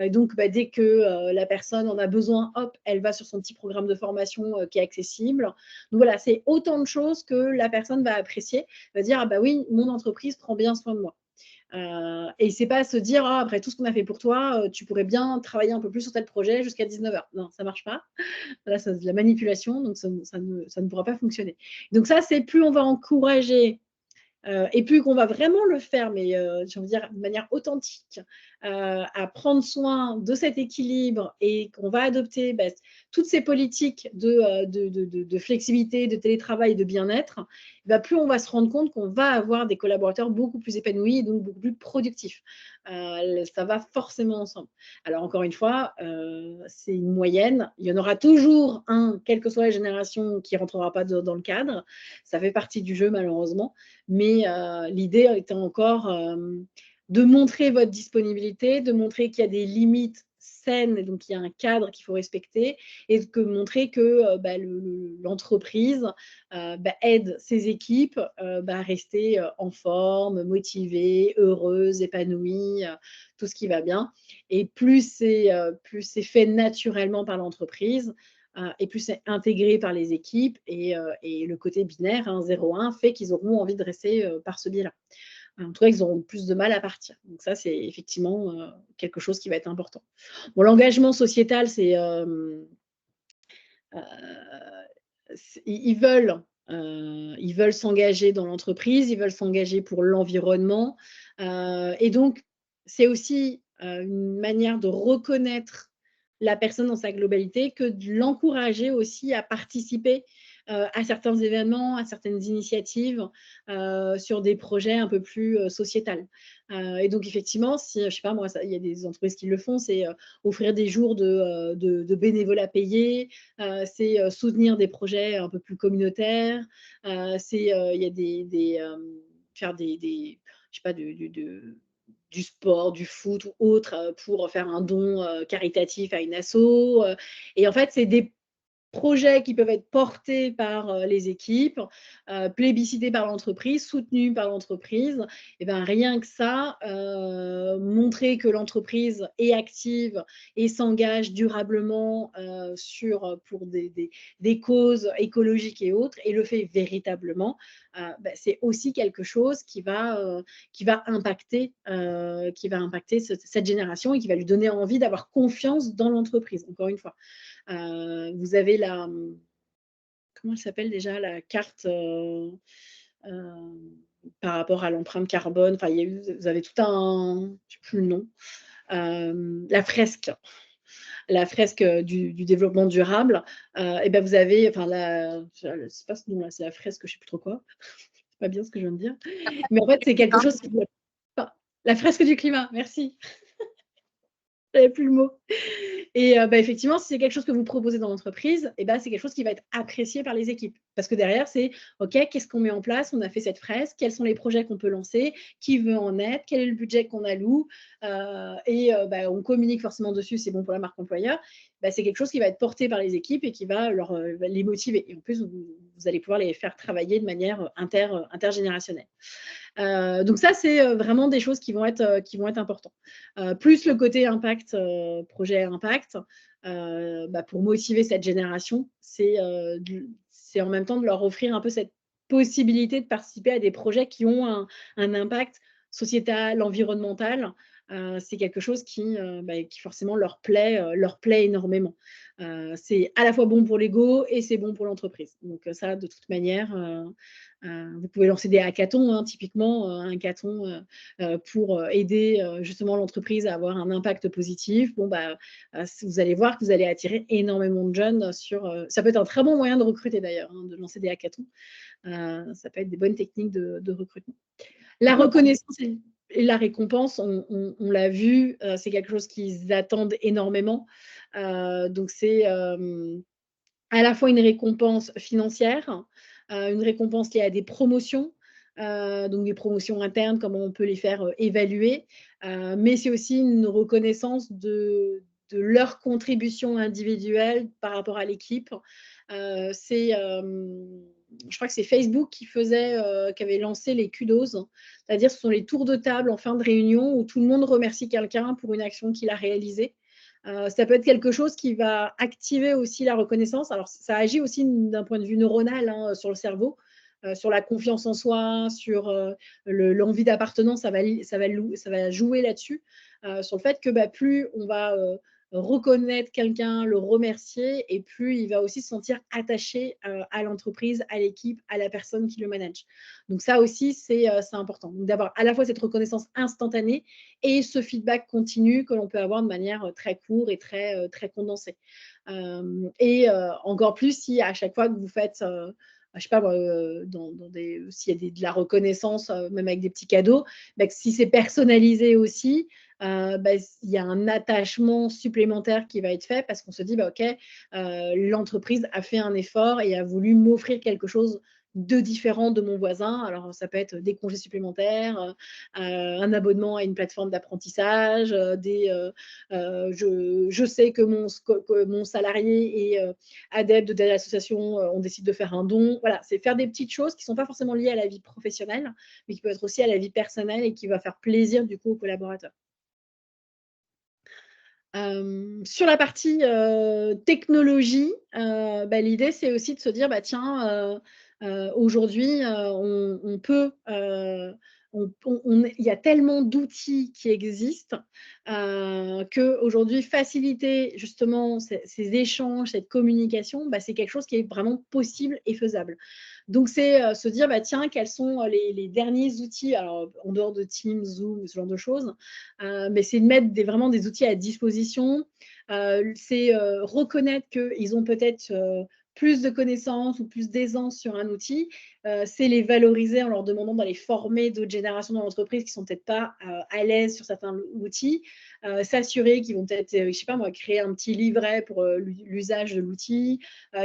Donc, dès que la personne en a besoin, hop, elle va sur son petit programme de formation qui est accessible. Donc voilà, c'est autant de choses que la personne va apprécier, va dire, ah bah oui, mon entreprise prend bien soin de moi. Et c'est pas se dire, ah, après tout ce qu'on a fait pour toi, tu pourrais bien travailler un peu plus sur tel projet jusqu'à 19h. Non, ça marche pas. Là, c'est de la manipulation, donc ça ne pourra pas fonctionner. Donc ça, c'est plus on va encourager et plus qu'on va vraiment le faire, mais j'ai envie de dire de manière authentique, à prendre soin de cet équilibre et qu'on va adopter toutes ces politiques de flexibilité, de télétravail et de bien-être, plus on va se rendre compte qu'on va avoir des collaborateurs beaucoup plus épanouis et donc beaucoup plus productifs. Ça va forcément ensemble. Alors encore une fois, c'est une moyenne. Il y en aura toujours un, quelle que soit la génération, qui ne rentrera pas dans le cadre. Ça fait partie du jeu malheureusement. Mais l'idée étant encore de montrer votre disponibilité, de montrer qu'il y a des limites saines, donc il y a un cadre qu'il faut respecter, et de montrer que l'entreprise aide ses équipes à rester en forme, motivées, heureuses, épanouies, tout ce qui va bien. Et plus c'est fait naturellement par l'entreprise, et plus c'est intégré par les équipes et le côté binaire, 0-1, fait qu'ils auront envie de rester par ce biais-là. En tout cas, ils auront plus de mal à partir. Donc ça, c'est effectivement quelque chose qui va être important. Bon, l'engagement sociétal, ils veulent s'engager dans l'entreprise, ils veulent s'engager pour l'environnement. Et donc, c'est aussi une manière de reconnaître la personne dans sa globalité que de l'encourager aussi à participer à certains événements, à certaines initiatives sur des projets un peu plus sociétals. Et donc, effectivement, si, je ne sais pas, moi, il y a des entreprises qui le font, c'est offrir des jours de bénévolat payés, c'est soutenir des projets un peu plus communautaires, c'est il y a faire je sais pas, du sport, du foot ou autre pour faire un don caritatif à une asso. Et en fait, c'est des projets qui peuvent être portés par les équipes, plébiscités par l'entreprise, soutenus par l'entreprise. Et ben, rien que ça, montrer que l'entreprise est active et s'engage durablement pour des causes écologiques et autres, et le fait véritablement, c'est aussi quelque chose qui va impacter cette génération et qui va lui donner envie d'avoir confiance dans l'entreprise, encore une fois. Vous avez comment elle s'appelle déjà, la carte par rapport à l'empreinte carbone. Enfin, vous avez tout un, je ne sais plus le nom, la fresque du développement durable. Et ben vous avez, c'est pas ce nom-là, c'est la fresque, je ne sais plus trop quoi. C'est pas bien ce que je viens de dire. Mais en fait, c'est quelque chose qui... La fresque du climat, merci. j'avais plus le mot. Et effectivement, si c'est quelque chose que vous proposez dans l'entreprise, c'est quelque chose qui va être apprécié par les équipes. Parce que derrière, c'est OK, qu'est-ce qu'on met en place? On a fait cette fresque, quels sont les projets qu'on peut lancer? Qui veut en être? Quel est le budget qu'on alloue? On communique forcément dessus, c'est bon pour la marque employeur. C'est quelque chose qui va être porté par les équipes et qui va les motiver. Et en plus, vous allez pouvoir les faire travailler de manière intergénérationnelle. Donc ça, c'est vraiment des choses qui vont être importantes. Plus le côté impact, projet impact, pour motiver cette génération, c'est en même temps de leur offrir un peu cette possibilité de participer à des projets qui ont un impact sociétal, environnemental. C'est quelque chose qui forcément leur plaît énormément. C'est à la fois bon pour l'ego et c'est bon pour l'entreprise. Donc ça, de toute manière, vous pouvez lancer des hackathons, hein, typiquement un hackathon pour aider justement l'entreprise à avoir un impact positif. Vous allez voir que vous allez attirer énormément de jeunes ça peut être un très bon moyen de recruter d'ailleurs, hein, de lancer des hackathons. Ça peut être des bonnes techniques de recrutement. La reconnaissance et la récompense, on l'a vu, c'est quelque chose qu'ils attendent énormément. Donc c'est à la fois une récompense financière, une récompense liée à des promotions, donc des promotions internes, comment on peut les faire évaluer, mais c'est aussi une reconnaissance de leur contribution individuelle par rapport à l'équipe. Je crois que c'est Facebook qui avait lancé les kudos, c'est-à-dire ce sont les tours de table en fin de réunion où tout le monde remercie quelqu'un pour une action qu'il a réalisée. Ça peut être quelque chose qui va activer aussi la reconnaissance. Alors, ça agit aussi d'un point de vue neuronal, hein, sur le cerveau, sur la confiance en soi, sur l'envie d'appartenance, ça va jouer là-dessus, sur le fait que plus on va reconnaître quelqu'un, le remercier, et plus il va aussi se sentir attaché à l'entreprise, à l'équipe, à la personne qui le manage. Donc ça aussi, c'est important. Donc d'avoir à la fois cette reconnaissance instantanée et ce feedback continu que l'on peut avoir de manière très courte et très condensée. Encore plus si à chaque fois que vous faites je sais pas, s'il y a de la reconnaissance, même avec des petits cadeaux, si c'est personnalisé aussi, il y a un attachement supplémentaire qui va être fait parce qu'on se dit, OK, l'entreprise a fait un effort et a voulu m'offrir quelque chose de différent de mon voisin. Alors, ça peut être des congés supplémentaires, un abonnement à une plateforme d'apprentissage, je sais que mon salarié est adepte de l'association, on décide de faire un don. Voilà, c'est faire des petites choses qui ne sont pas forcément liées à la vie professionnelle, mais qui peuvent être aussi à la vie personnelle et qui va faire plaisir du coup aux collaborateurs. Sur la partie technologie, l'idée, c'est aussi de se dire, tiens, aujourd'hui, on peut, il y a tellement d'outils qui existent, qu'aujourd'hui, faciliter justement ces échanges, cette communication, c'est quelque chose qui est vraiment possible et faisable. Donc c'est se dire, tiens, quels sont les derniers outils, alors en dehors de Teams, Zoom, ce genre de choses, mais c'est de mettre vraiment des outils à disposition. C'est reconnaître qu'ils ont peut-être plus de connaissances ou plus d'aisance sur un outil. C'est les valoriser en leur demandant d'aller former d'autres générations dans l'entreprise qui ne sont peut-être pas à l'aise sur certains outils. S'assurer qu'ils vont peut-être, je sais pas moi, créer un petit livret pour l'usage de l'outil,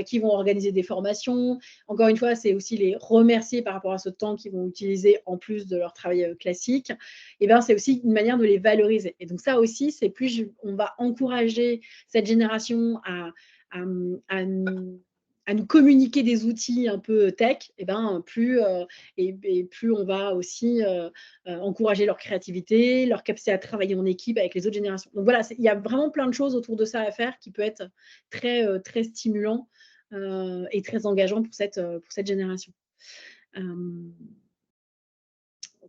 qu'ils vont organiser des formations. Encore une fois, c'est aussi les remercier par rapport à ce temps qu'ils vont utiliser en plus de leur travail classique. Et c'est aussi une manière de les valoriser. Et donc ça aussi, c'est plus on va encourager cette génération à nous communiquer des outils un peu tech, plus on va aussi encourager leur créativité, leur capacité à travailler en équipe avec les autres générations. Donc voilà, il y a vraiment plein de choses autour de ça à faire qui peut être très stimulant et très engageant pour cette génération.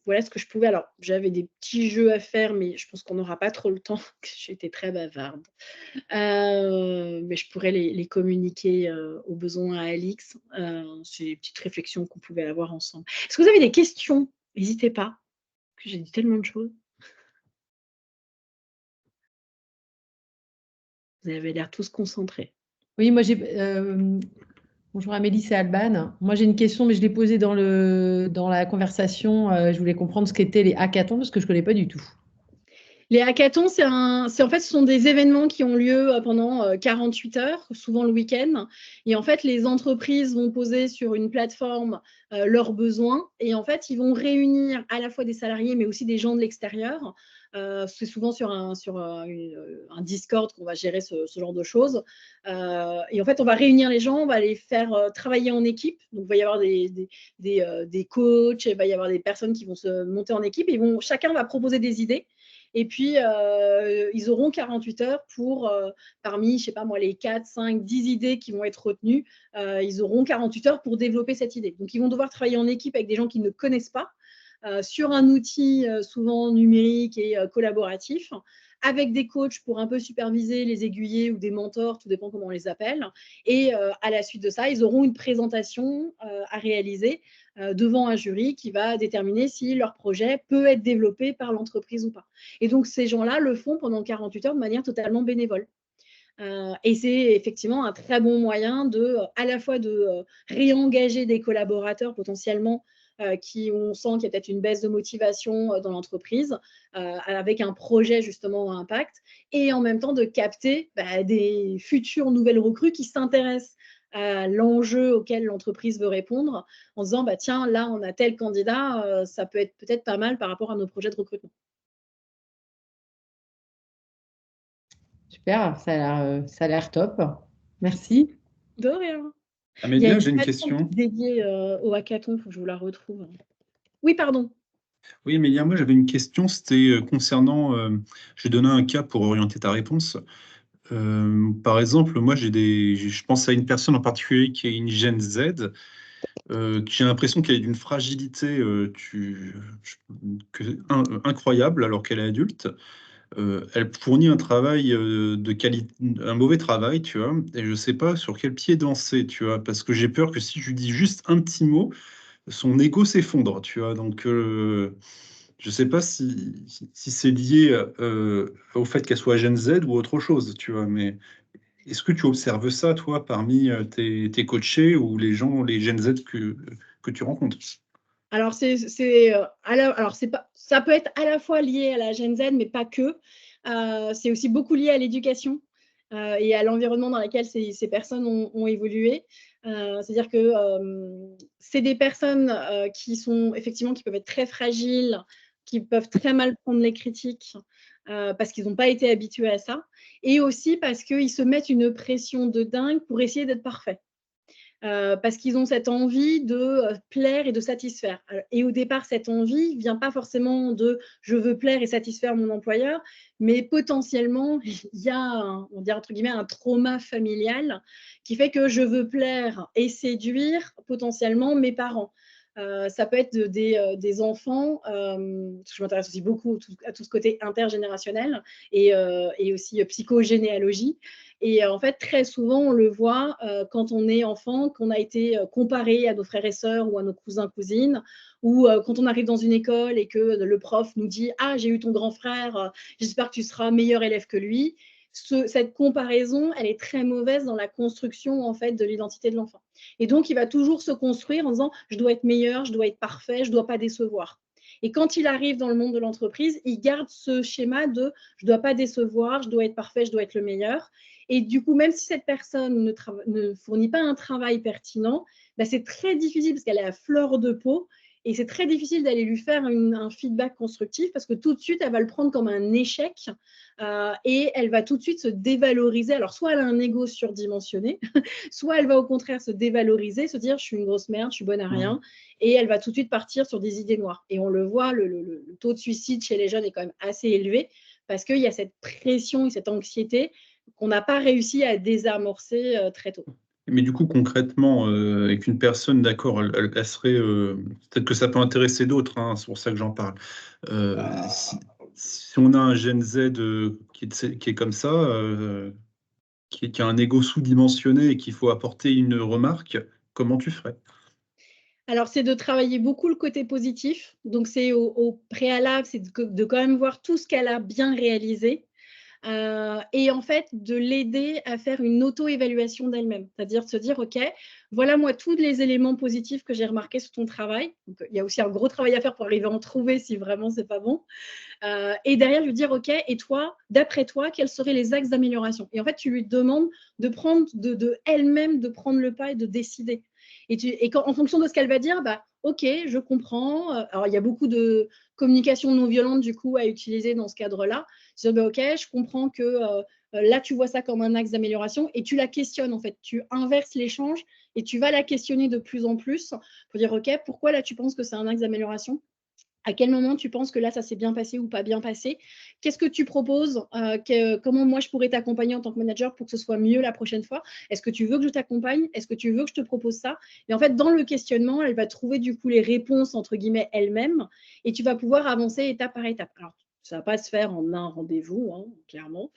Voilà ce que je pouvais. Alors, j'avais des petits jeux à faire, mais je pense qu'on n'aura pas trop le temps. J'ai été très bavarde. Mais je pourrais les communiquer au besoin à Alix. C'est des petites réflexions qu'on pouvait avoir ensemble. Est-ce que vous avez des questions? N'hésitez pas, que j'ai dit tellement de choses. Vous avez l'air tous concentrés. Oui, moi j'ai. Bonjour Amélie, c'est Alban. Moi j'ai une question, mais je l'ai posée dans la conversation. Je voulais comprendre ce qu'étaient les hackathons parce que je ne connais pas du tout. Les hackathons, en fait, ce sont des événements qui ont lieu pendant 48 heures, souvent le week-end. Et en fait, les entreprises vont poser sur une plateforme leurs besoins. Et en fait, ils vont réunir à la fois des salariés, mais aussi des gens de l'extérieur. C'est souvent sur un Discord qu'on va gérer ce genre de choses. Et en fait, on va réunir les gens, on va les faire travailler en équipe. Donc, il va y avoir des coachs, il va y avoir des personnes qui vont se monter en équipe. Et chacun va proposer des idées. Et puis, ils auront 48 heures pour, parmi, je sais pas moi, les 4, 5, 10 idées qui vont être retenues, ils auront 48 heures pour développer cette idée. Donc, ils vont devoir travailler en équipe avec des gens qu'ils ne connaissent pas, sur un outil souvent numérique et collaboratif, avec des coachs pour un peu superviser, les aiguiller, ou des mentors, tout dépend comment on les appelle. Et à la suite de ça, ils auront une présentation à réaliser devant un jury qui va déterminer si leur projet peut être développé par l'entreprise ou pas. Et donc, ces gens-là le font pendant 48 heures de manière totalement bénévole. Et c'est effectivement un très bon moyen à la fois de réengager des collaborateurs potentiellement qui, on sent qu'il y a peut-être une baisse de motivation dans l'entreprise, avec un projet justement à impact, et en même temps de capter des futures nouvelles recrues qui s'intéressent à l'enjeu auquel l'entreprise veut répondre, en disant tiens, là on a tel candidat, ça peut être peut-être pas mal par rapport à nos projets de recrutement. Super, ça a l'air top. Merci. De rien. Il y a Amélia, une j'ai une plateforme question. dédiée au hackathon, il faut que je vous la retrouve. Oui, pardon. Oui, Amélia, moi j'avais une question, c'était concernant, je vais donner un cas pour orienter ta réponse. Par exemple, moi je pense à une personne en particulier qui est une Gen Z, qui j'ai l'impression qu'elle est d'une fragilité incroyable alors qu'elle est adulte. Elle fournit un travail de qualité, un mauvais travail, tu vois, et je ne sais pas sur quel pied danser, tu vois, parce que j'ai peur que si je lui dis juste un petit mot, son ego s'effondre, tu vois. Donc, je ne sais pas si c'est lié au fait qu'elle soit Gen Z ou autre chose, tu vois, mais est-ce que tu observes ça, toi, parmi tes coachés ou les gens, les Gen Z que tu rencontres? Alors, ça peut être à la fois lié à la Gen Z, mais pas que. C'est aussi beaucoup lié à l'éducation et à l'environnement dans lequel ces personnes ont évolué. C'est-à-dire que c'est des personnes qui peuvent être très fragiles, qui peuvent très mal prendre les critiques parce qu'ils n'ont pas été habitués à ça, et aussi parce qu'ils se mettent une pression de dingue pour essayer d'être parfaits. Parce qu'ils ont cette envie de plaire et de satisfaire. Et au départ, cette envie ne vient pas forcément de « je veux plaire et satisfaire mon employeur », mais potentiellement, il y a, on dirait entre guillemets, un trauma familial qui fait que je veux plaire et séduire potentiellement mes parents. Ça peut être des enfants, parce que je m'intéresse aussi beaucoup à tout ce côté intergénérationnel et aussi psychogénéalogie. Et en fait, très souvent, on le voit quand on est enfant, qu'on a été comparé à nos frères et sœurs ou à nos cousins, cousines, ou quand on arrive dans une école et que le prof nous dit « Ah, j'ai eu ton grand frère, j'espère que tu seras meilleur élève que lui ». Cette comparaison, elle est très mauvaise dans la construction en fait de l'identité de l'enfant. Et donc, il va toujours se construire en disant « Je dois être meilleur, je dois être parfait, je ne dois pas décevoir ». Et quand il arrive dans le monde de l'entreprise, il garde ce schéma de « Je ne dois pas décevoir, je dois être parfait, je dois être le meilleur ». Et du coup, même si cette personne ne fournit pas un travail pertinent, c'est très difficile parce qu'elle est à fleur de peau. Et c'est très difficile d'aller lui faire un feedback constructif parce que tout de suite, elle va le prendre comme un échec et elle va tout de suite se dévaloriser. Alors, soit elle a un ego surdimensionné, soit elle va au contraire se dévaloriser, se dire « je suis une grosse merde, je suis bonne à rien ». Et elle va tout de suite partir sur des idées noires. Et on le voit, le taux de suicide chez les jeunes est quand même assez élevé parce qu'il y a cette pression et cette anxiété qu'on n'a pas réussi à désamorcer très tôt. Mais du coup, concrètement, avec une personne, d'accord, elle serait. Peut-être que ça peut intéresser d'autres, hein, c'est pour ça que j'en parle. Si on a un Gen Z qui est comme ça, qui a un ego sous-dimensionné et qu'il faut apporter une remarque, comment tu ferais? Alors, c'est de travailler beaucoup le côté positif. Donc, c'est au préalable, c'est de quand même voir tout ce qu'elle a bien réalisé. Et en fait, de l'aider à faire une auto-évaluation d'elle-même. C'est-à-dire de se dire, OK, voilà moi tous les éléments positifs que j'ai remarqués sur ton travail. Donc, il y a aussi un gros travail à faire pour arriver à en trouver si vraiment c'est pas bon. Et derrière, lui dire, OK, et toi, d'après toi, quels seraient les axes d'amélioration? Et en fait, tu lui demandes de prendre, de elle-même, de prendre le pas et de décider. Et quand, en fonction de ce qu'elle va dire, bah, OK, je comprends. Alors, il y a beaucoup de communication non violente, du coup, à utiliser dans ce cadre-là. C'est bah, OK, je comprends que là, tu vois ça comme un axe d'amélioration et tu la questionnes, en fait. Tu inverses l'échange et tu vas la questionner de plus en plus pour dire, OK, pourquoi là, tu penses que c'est un axe d'amélioration? À quel moment tu penses que là, ça s'est bien passé ou pas bien passé? Qu'est-ce que tu proposes? Comment moi, je pourrais t'accompagner en tant que manager pour que ce soit mieux la prochaine fois? Est-ce que tu veux que je t'accompagne? Est-ce que tu veux que je te propose ça? Et en fait, dans le questionnement, elle va trouver du coup les réponses, entre guillemets, elle-même, et tu vas pouvoir avancer étape par étape. Alors, ça ne va pas se faire en un rendez-vous, hein, clairement,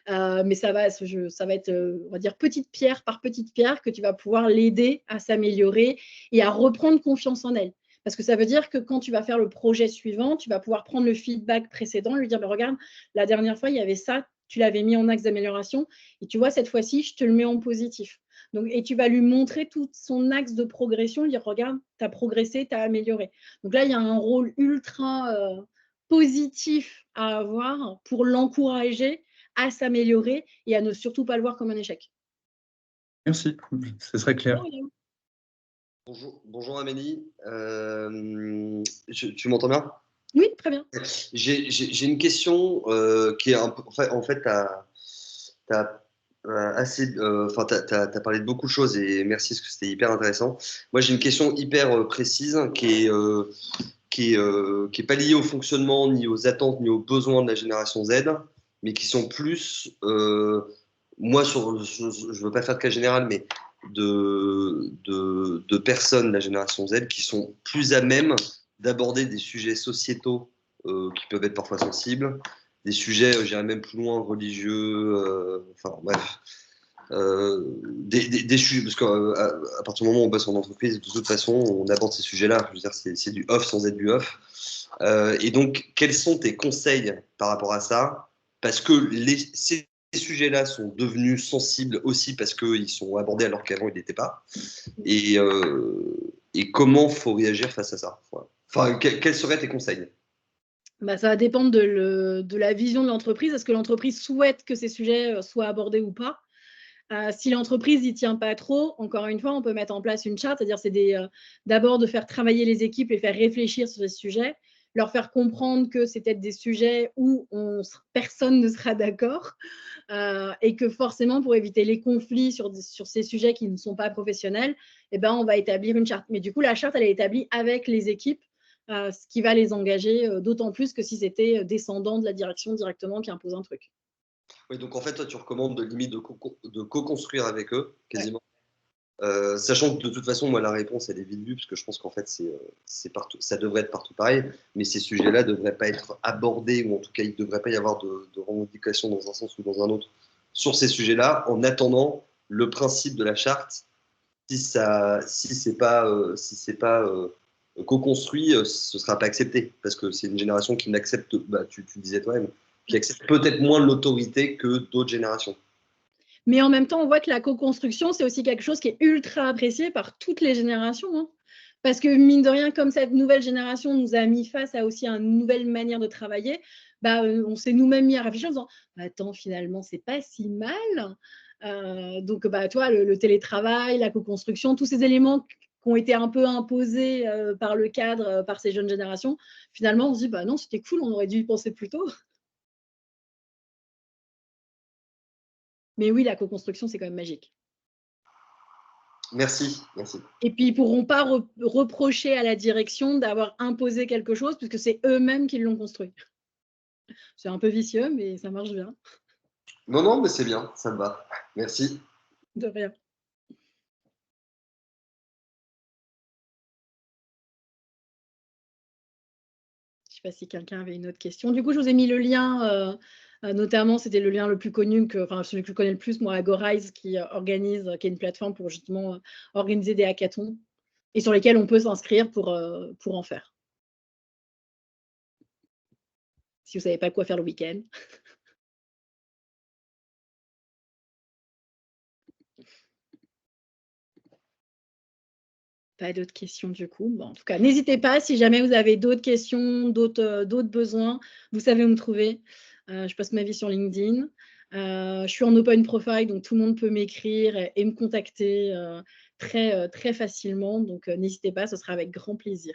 mais ça va être, on va dire, petite pierre par petite pierre que tu vas pouvoir l'aider à s'améliorer et à reprendre confiance en elle. Parce que ça veut dire que quand tu vas faire le projet suivant, tu vas pouvoir prendre le feedback précédent, lui dire, bah, regarde, la dernière fois, il y avait ça, tu l'avais mis en axe d'amélioration, et tu vois, cette fois-ci, je te le mets en positif. Donc, et tu vas lui montrer tout son axe de progression, lui dire, regarde, tu as progressé, tu as amélioré. Donc là, il y a un rôle ultra positif à avoir pour l'encourager à s'améliorer et à ne surtout pas le voir comme un échec. Merci, c'est très clair. Bonjour Amélie. Tu m'entends bien? Oui, très bien. J'ai une question qui est un peu. En fait, t'as parlé de beaucoup de choses et merci parce que c'était hyper intéressant. Moi, j'ai une question hyper précise qui est pas liée au fonctionnement, ni aux attentes, ni aux besoins de la génération Z, mais qui sont plus. Moi, je veux pas faire de cas général, mais de personnes de la génération Z qui sont plus à même d'aborder des sujets sociétaux qui peuvent être parfois sensibles, des sujets, j'irais même plus loin, religieux, enfin bref, des sujets, parce qu'à partir du moment où on bosse en entreprise, de toute façon, on aborde ces sujets-là. Je veux dire, c'est du off sans être du off. Et donc, quels sont tes conseils par rapport à ça? Parce que ces sujets-là sont devenus sensibles aussi parce qu'ils sont abordés alors qu'avant, ils n'étaient pas. Et, comment faut réagir face à ça? Enfin, quels seraient tes conseils? Bah, ça va dépendre de la vision de l'entreprise. Est-ce que l'entreprise souhaite que ces sujets soient abordés ou pas? Si l'entreprise n'y tient pas trop, encore une fois, on peut mettre en place une charte, c'est-à-dire c'est d'abord de faire travailler les équipes et faire réfléchir sur ces sujets, leur faire comprendre que c'est peut-être des sujets où personne ne sera d'accord et que forcément, pour éviter les conflits sur ces sujets qui ne sont pas professionnels, eh ben, on va établir une charte. Mais du coup, la charte, elle est établie avec les équipes, ce qui va les engager, d'autant plus que si c'était descendant de la direction directement qui impose un truc. Oui, donc en fait, toi, tu recommandes de co-construire avec eux, quasiment. Sachant que de toute façon, moi, la réponse, elle est vite vue, parce que je pense qu'en fait, c'est partout, ça devrait être partout pareil, mais ces sujets-là ne devraient pas être abordés, ou en tout cas, il ne devrait pas y avoir de revendication dans un sens ou dans un autre sur ces sujets-là, en attendant le principe de la charte. Si c'est pas, co-construit, ce ne sera pas accepté, parce que c'est une génération qui n'accepte, bah, tu disais toi-même, qui accepte peut-être moins l'autorité que d'autres générations. Mais en même temps, on voit que la co-construction, c'est aussi quelque chose qui est ultra apprécié par toutes les générations. Hein. Parce que mine de rien, comme cette nouvelle génération nous a mis face à aussi une nouvelle manière de travailler, bah, on s'est nous-mêmes mis à réfléchir en disant attends, finalement, c'est pas si mal. Donc, bah, toi, le télétravail, la co-construction, tous ces éléments qui ont été un peu imposés par le cadre, par ces jeunes générations, finalement, on se dit bah non, c'était cool, on aurait dû y penser plus tôt. Mais oui, la co-construction, c'est quand même magique. Merci. Et puis, ils ne pourront pas reprocher à la direction d'avoir imposé quelque chose, puisque c'est eux-mêmes qui l'ont construit. C'est un peu vicieux, mais ça marche bien. Non, mais c'est bien, ça me va. Merci. De rien. Je ne sais pas si quelqu'un avait une autre question. Du coup, je vous ai mis le lien, notamment, c'était le lien le plus connu, celui que je connais le plus, moi, Agorize, qui est une plateforme pour justement organiser des hackathons et sur lesquels on peut s'inscrire pour en faire. Si vous ne savez pas quoi faire le week-end. Pas d'autres questions du coup. Bon, en tout cas, n'hésitez pas si jamais vous avez d'autres questions, d'autres besoins. Vous savez où me trouver. Je passe ma vie sur LinkedIn. Je suis en open profile, donc tout le monde peut m'écrire et me contacter très facilement. Donc, n'hésitez pas, ce sera avec grand plaisir.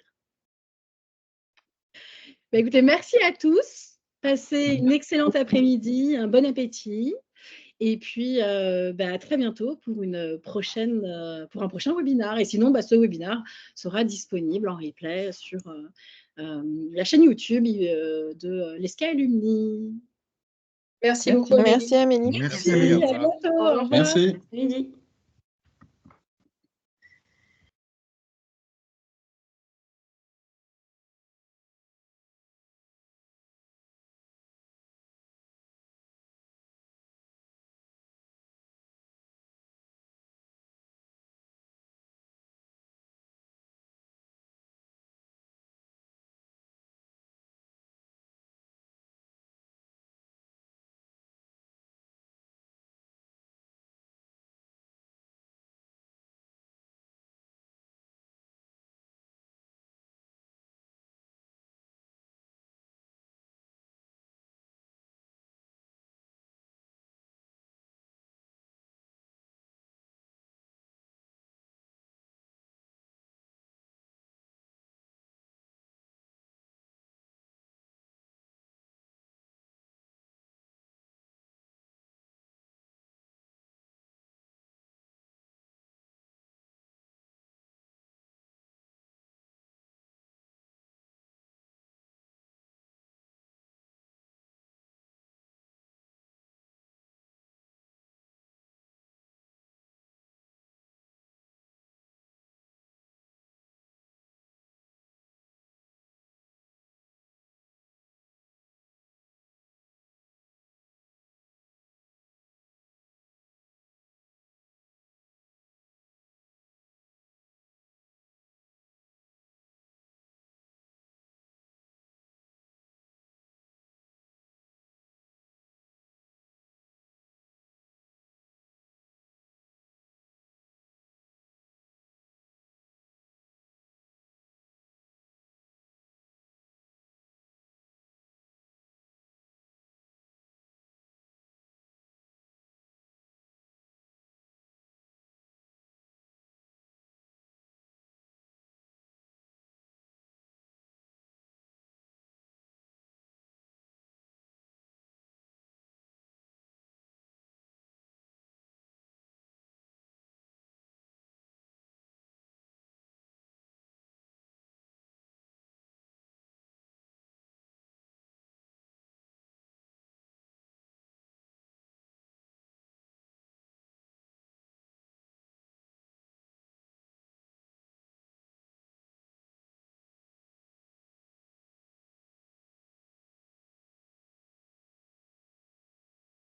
Bah, écoutez, merci à tous. Passez une excellente après-midi, un bon appétit. Et puis, à très bientôt pour un prochain webinaire. Et sinon, ce webinaire sera disponible en replay sur la chaîne YouTube de l'ESCA Alumni. Merci beaucoup. Merci Amélie. Merci Amélie. À bientôt. Au revoir. Merci. Midi.